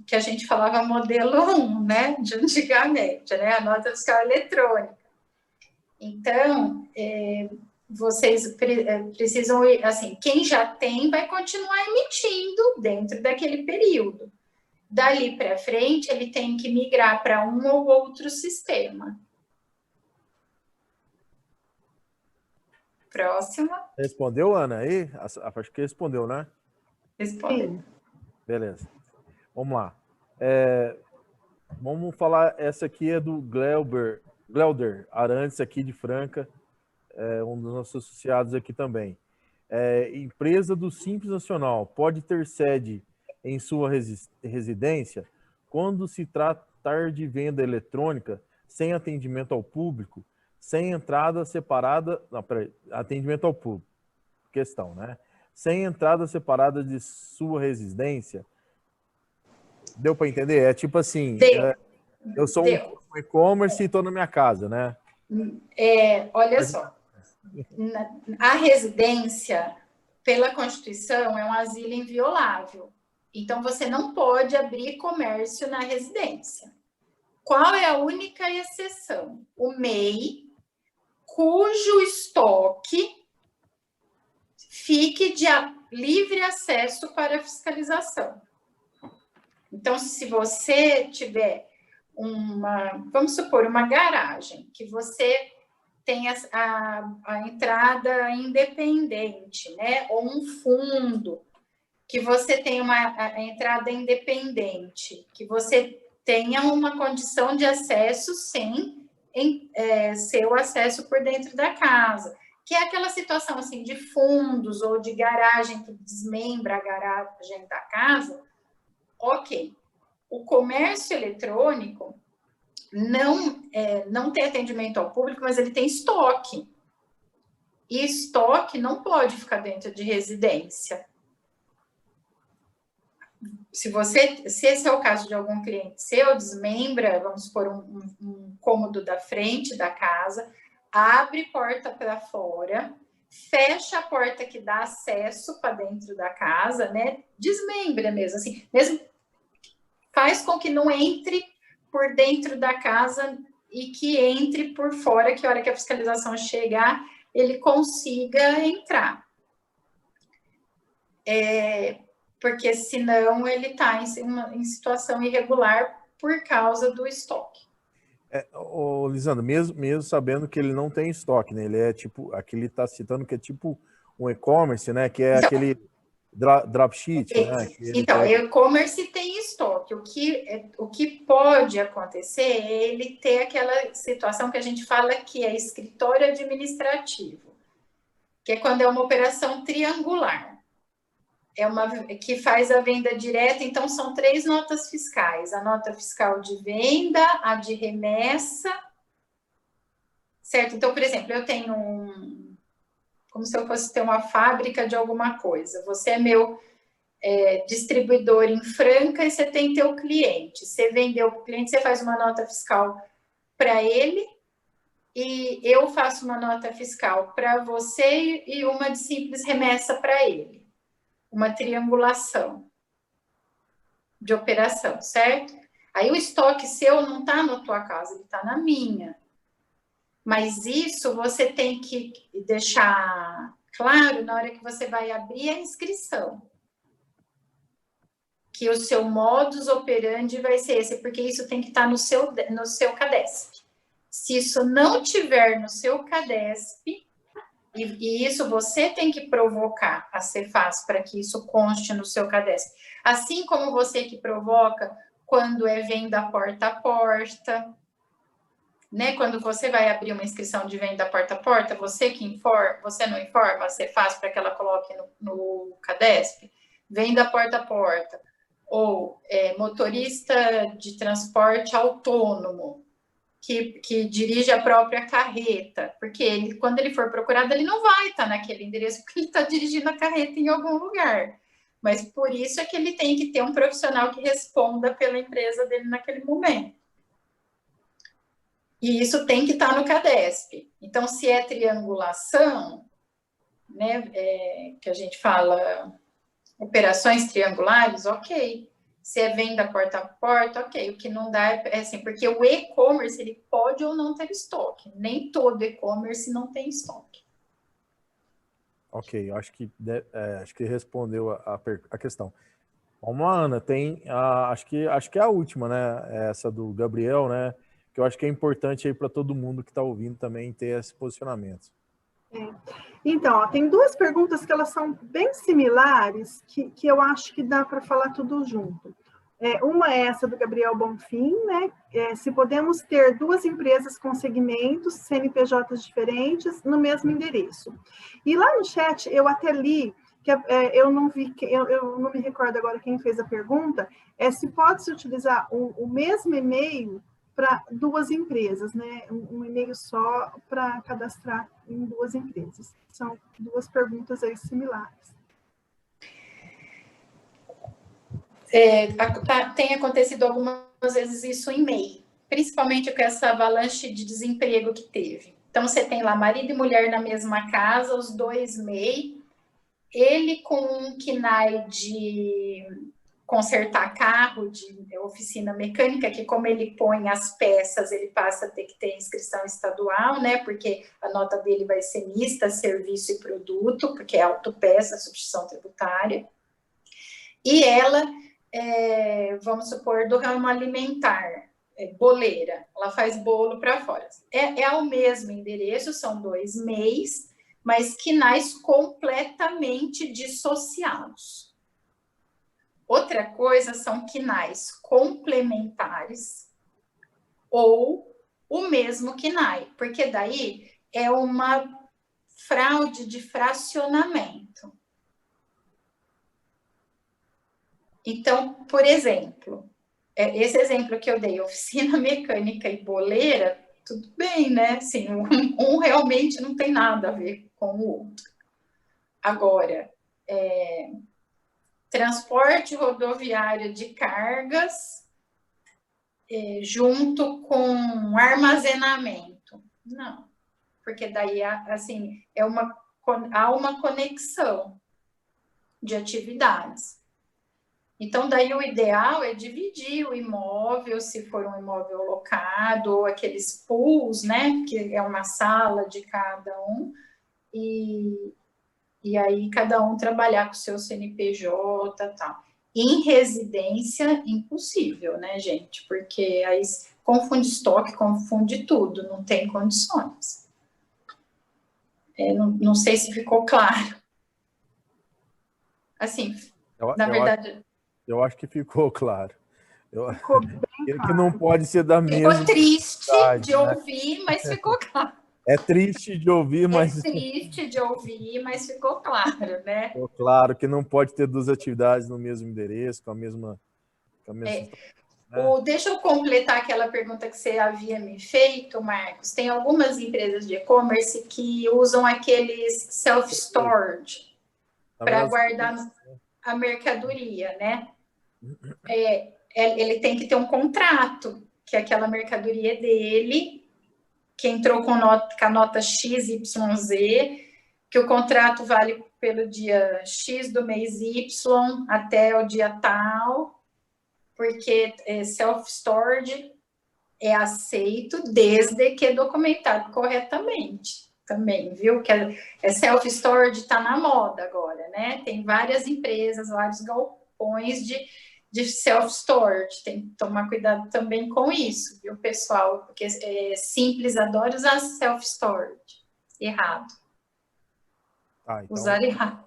que a gente falava modelo 1, né, de antigamente, né, a nota fiscal eletrônica. Então, vocês precisam, assim, quem já tem vai continuar emitindo dentro daquele período. Dali para frente, ele tem que migrar para um ou outro sistema. Próxima. Respondeu, Ana, aí? Acho que respondeu, né? Respondeu. Beleza. Vamos lá. Vamos falar, essa aqui é do Gleuder Arantes, aqui de Franca, um dos nossos associados aqui também. Empresa do Simples Nacional pode ter sede em sua residência quando se tratar de venda eletrônica sem atendimento ao público, sem entrada separada... Não, peraí, atendimento ao público. Questão, né? Sem entrada separada de sua residência. Deu para entender? É tipo assim, eu sou um e-commerce e estou na minha casa, né? Olha só, a residência, pela Constituição, é um asilo inviolável. Então, você não pode abrir comércio na residência. Qual é a única exceção? O MEI, cujo estoque fique de livre acesso para fiscalização. Então, se você tiver vamos supor, uma garagem, que você tem a entrada independente, né? Ou um fundo, que você tem a entrada independente, que você tenha uma condição de acesso sem ser o acesso por dentro da casa, que é aquela situação assim de fundos ou de garagem que desmembra a garagem da casa. Ok. O comércio eletrônico não tem atendimento ao público, mas ele tem estoque. E estoque não pode ficar dentro de residência. Se esse é o caso de algum cliente seu, desmembra, vamos supor, um cômodo da frente da casa, abre porta para fora, fecha a porta que dá acesso para dentro da casa, né? Desmembra mesmo, assim, mesmo faz com que não entre por dentro da casa e que entre por fora, que a hora que a fiscalização chegar, ele consiga entrar. Porque senão ele está em situação irregular por causa do estoque. Lisandro, mesmo sabendo que ele não tem estoque, né? Ele é tipo, aqui ele está citando que é tipo um e-commerce, né? Que é aquele dropsheet, né? Então, e-commerce tem estoque. O que pode acontecer é ele ter aquela situação que a gente fala que é escritório administrativo, que é quando é uma operação triangular. Que faz a venda direta, então são 3 notas fiscais. A nota fiscal de venda, a de remessa, certo? Então, por exemplo, eu tenho como se eu fosse ter uma fábrica de alguma coisa. Você é meu distribuidor em Franca e você tem teu cliente. Você vendeu para o cliente, você faz uma nota fiscal para ele e eu faço uma nota fiscal para você e uma de simples remessa para ele. Uma triangulação de operação, certo? Aí o estoque seu não está na tua casa, ele está na minha. Mas isso você tem que deixar claro na hora que você vai abrir a inscrição. Que o seu modus operandi vai ser esse, porque isso tem que estar no seu CADESP. Se isso não tiver no seu CADESP, e isso você tem que provocar a Cefaz para que isso conste no seu CADESP. Assim como você que provoca quando é venda porta a porta, né? Quando você vai abrir uma inscrição de venda porta a porta, você que informa, você não informa a Cefaz para que ela coloque no CADESP, venda porta a porta, ou motorista de transporte autônomo, que dirige a própria carreta, porque quando ele for procurado, ele não vai estar naquele endereço, porque ele está dirigindo a carreta em algum lugar. Mas por isso é que ele tem que ter um profissional que responda pela empresa dele naquele momento. E isso tem que estar no CADESP. Então, se é triangulação, né, que a gente fala operações triangulares, ok. Se é venda porta a porta, ok. O que não dá é assim, porque o e-commerce ele pode ou não ter estoque. Nem todo e-commerce não tem estoque. Ok, acho que respondeu a questão. Vamos lá, Ana, tem acho que é a última, né? Essa do Gabriel, né? Que eu acho que é importante aí para todo mundo que está ouvindo também ter esse posicionamento. Então, ó, tem duas perguntas que elas são bem similares, que eu acho que dá para falar tudo junto. Uma é essa do Gabriel Bonfim, né? Se podemos ter duas empresas com segmentos, CNPJs diferentes, no mesmo endereço. E lá no chat, eu até li, que eu não vi, eu não me recordo agora quem fez a pergunta, se pode-se utilizar o mesmo e-mail para duas empresas, né? Um e-mail só para cadastrar em duas empresas. São duas perguntas aí similares. Tem acontecido algumas vezes isso em MEI, principalmente com essa avalanche de desemprego que teve. Então, você tem lá marido e mulher na mesma casa, os dois MEI, ele com um KNAI de consertar carro, de oficina mecânica, que como ele põe as peças, ele passa a ter que ter inscrição estadual, né? Porque a nota dele vai ser mista, serviço e produto, porque é autopeça, substituição tributária. E ela, vamos supor, do ramo alimentar, boleira, ela faz bolo para fora. É ao mesmo endereço, são dois MEIs, mas KNAIs completamente dissociados. Outra coisa são KNAIs complementares ou o mesmo KNAI, porque daí é uma fraude de fracionamento. Então, por exemplo, esse exemplo que eu dei, oficina mecânica e boleira, tudo bem, né? Assim, um realmente não tem nada a ver com o outro. Agora, transporte rodoviário de cargas junto com armazenamento. Não, porque daí, assim, há uma conexão de atividades. Então, daí o ideal é dividir o imóvel, se for um imóvel locado, ou aqueles pools, né, que é uma sala de cada um, e aí cada um trabalhar com o seu CNPJ e tal. Em residência, impossível, né, gente? Porque aí confunde estoque, confunde tudo, não tem condições. Não sei se ficou claro. Assim, na verdade... Eu acho que ficou claro. Ficou bem claro. Que não pode ser da mesma... Ficou triste de ouvir, mas ficou claro. É triste de ouvir, mas... É triste de ouvir, mas ficou claro, né? Ficou claro que não pode ter duas atividades no mesmo endereço, com a mesma... Deixa eu completar aquela pergunta que você havia me feito, Marcos. Tem algumas empresas de e-commerce que usam aqueles self-storage para guardar a mercadoria, Né? Ele tem que ter um contrato, que aquela mercadoria é dele, que entrou com a nota XYZ, que o contrato vale pelo dia X do mês Y até o dia tal, porque self-storage é aceito desde que é documentado corretamente também, viu? Que self-storage está na moda agora, né? Tem várias empresas, vários galpões de self-storage, tem que tomar cuidado também com isso, viu, pessoal? Porque Simples adora usar self-storage. Errado. Então, usar errado.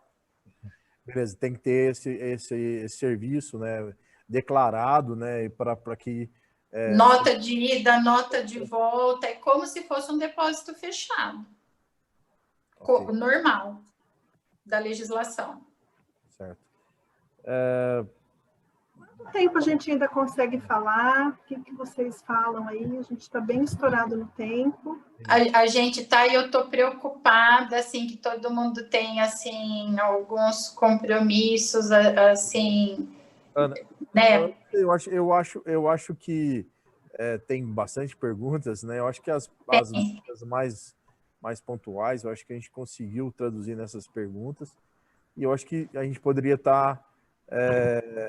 Beleza, tem que ter esse serviço, né, declarado, né, para que... nota de ida, nota de volta, é como se fosse um depósito fechado. Okay. Normal da legislação. Certo. Quanto tempo a gente ainda consegue falar? O que vocês falam aí? A gente está bem estourado no tempo. A gente está, e eu estou preocupada, assim, que todo mundo tem, assim, alguns compromissos, assim, Ana, né? Eu acho que tem bastante perguntas, né? Eu acho que as mais mais pontuais. Eu acho que a gente conseguiu traduzir nessas perguntas. E eu acho que a gente poderia estar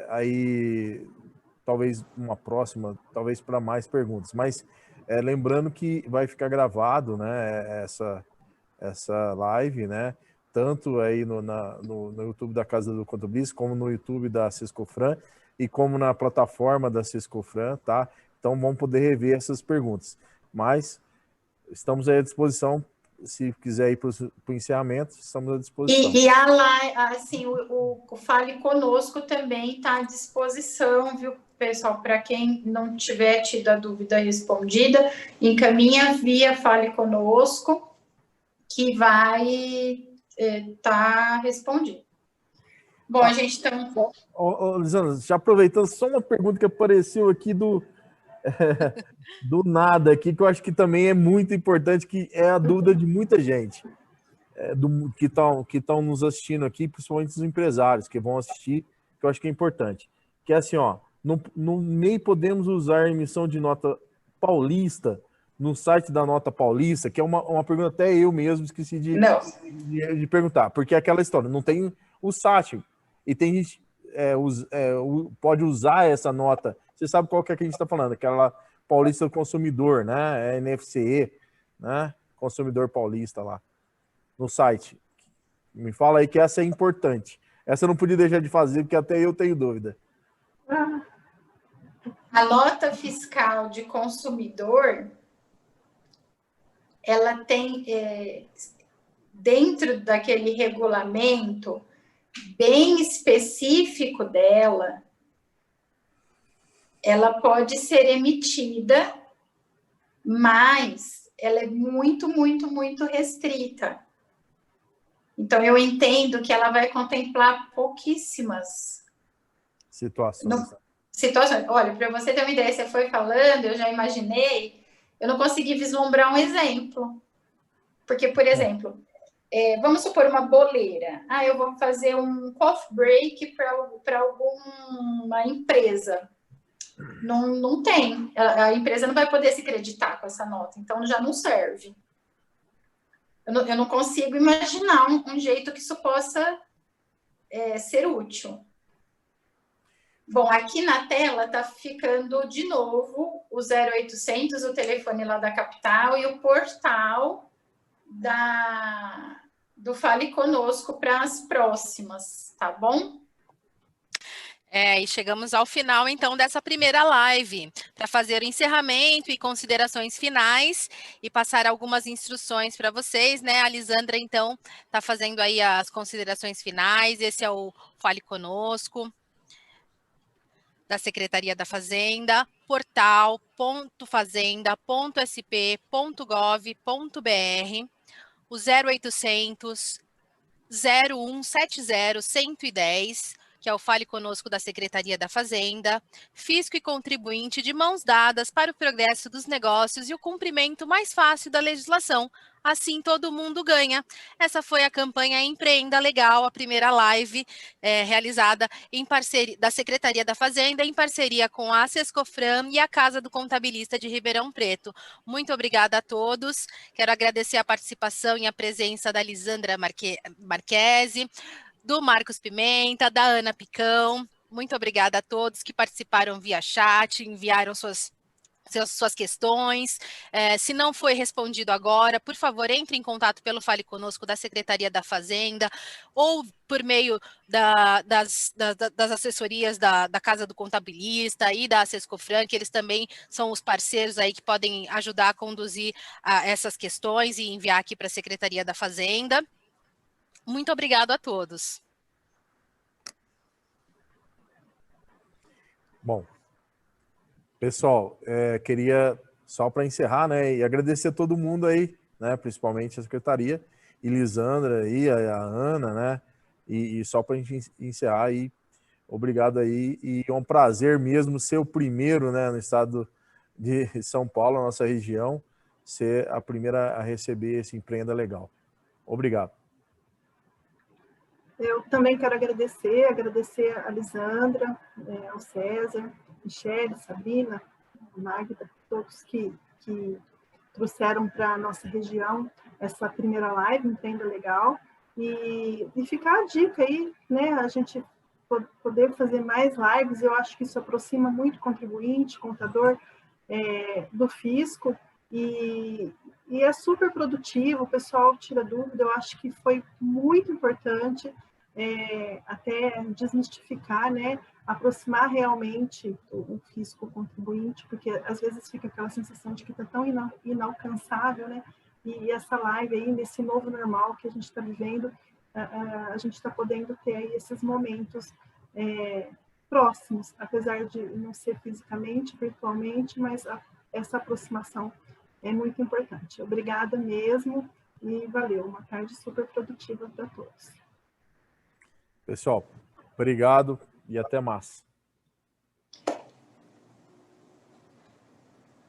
aí, talvez uma próxima, talvez para mais perguntas. Mas lembrando que vai ficar gravado, né, essa live, né? Tanto aí no YouTube da Casa do Contabilista, como no YouTube da Sescofran e como na plataforma da Sescofran, tá? Então vamos poder rever essas perguntas. Mas estamos aí à disposição. Se quiser ir para o encerramento, estamos à disposição. E a live, assim, o Fale Conosco também está à disposição, viu, pessoal? Para quem não tiver tido a dúvida respondida, encaminha via Fale Conosco, que vai estar respondido. Bom, a gente está... Lisandra, já aproveitando, só uma pergunta que apareceu aqui do nada aqui, que eu acho que também é muito importante, que é a dúvida de muita gente que estão nos assistindo aqui, principalmente os empresários que vão assistir, que eu acho que é importante. Que é assim, ó, nem podemos usar a emissão de nota paulista no site da Nota Paulista, que é uma pergunta até eu mesmo esqueci de perguntar, porque é aquela história, não tem o SAT, e tem gente pode usar essa nota, você sabe qual que é que a gente está falando, aquela Paulista do Consumidor, né, NFCE, né, Consumidor Paulista lá, no site. Me fala aí que essa é importante. Essa eu não podia deixar de fazer, porque até eu tenho dúvida. A nota fiscal de consumidor, ela tem, dentro daquele regulamento bem específico dela, ela pode ser emitida, mas ela é muito, muito, muito restrita. Então, eu entendo que ela vai contemplar pouquíssimas situações. Olha, para você ter uma ideia, você foi falando, eu já imaginei, eu não consegui vislumbrar um exemplo. Porque, por exemplo, vamos supor uma boleira. Eu vou fazer um coffee break para alguma empresa. Não tem. A empresa não vai poder se creditar com essa nota, então já não serve. Eu não consigo imaginar um jeito que isso possa ser útil. Bom, aqui na tela está ficando de novo o 0800, o telefone lá da capital, e o portal do Fale Conosco para as próximas, tá bom? E chegamos ao final, então, dessa primeira live, para fazer o encerramento e considerações finais e passar algumas instruções para vocês, né? A Lisandra, então, está fazendo aí as considerações finais. Esse é o Fale Conosco, da Secretaria da Fazenda, portal.fazenda.sp.gov.br, o 0800 0170 110, que é o Fale Conosco da Secretaria da Fazenda, fisco e contribuinte de mãos dadas para o progresso dos negócios e o cumprimento mais fácil da legislação. Assim todo mundo ganha. Essa foi a campanha Empreenda Legal, a primeira live realizada em parceria da Secretaria da Fazenda, em parceria com a Sescofran e a Casa do Contabilista de Ribeirão Preto. Muito obrigada a todos. Quero agradecer a participação e a presença da Lisandra Marquesi, do Marcos Pimenta, da Ana Picão. Muito obrigada a todos que participaram via chat, enviaram suas questões. Se não foi respondido agora, por favor, entre em contato pelo Fale Conosco da Secretaria da Fazenda ou por meio das assessorias da Casa do Contabilista e da Sescofran, que eles também são os parceiros aí que podem ajudar a conduzir essas questões e enviar aqui para a Secretaria da Fazenda. Muito obrigado a todos. Bom, pessoal, queria só para encerrar, né, e agradecer a todo mundo aí, né, principalmente a Secretaria, e Lisandra e a Ana, né, e só para a gente encerrar aí, obrigado aí, e é um prazer mesmo ser o primeiro, né, no estado de São Paulo, nossa região, ser a primeira a receber esse Empreenda Legal. Obrigado. Eu também quero agradecer a Lisandra, ao César, Michele, Sabrina, Magda, trouxeram para a nossa região essa primeira live, Empreenda Legal, e ficar a dica aí, né, a gente poder fazer mais lives, eu acho que isso aproxima muito o contribuinte, contador, do fisco, e é super produtivo, o pessoal tira dúvida, eu acho que foi muito importante, até desmistificar, né, aproximar realmente o fisco contribuinte, porque às vezes fica aquela sensação de que está tão inalcançável, né, e essa live aí, nesse novo normal que a gente está vivendo, a gente está podendo ter aí esses momentos próximos, apesar de não ser fisicamente, virtualmente, mas essa aproximação é muito importante. Obrigada mesmo e valeu. Uma tarde super produtiva para todos. Pessoal, obrigado e até mais.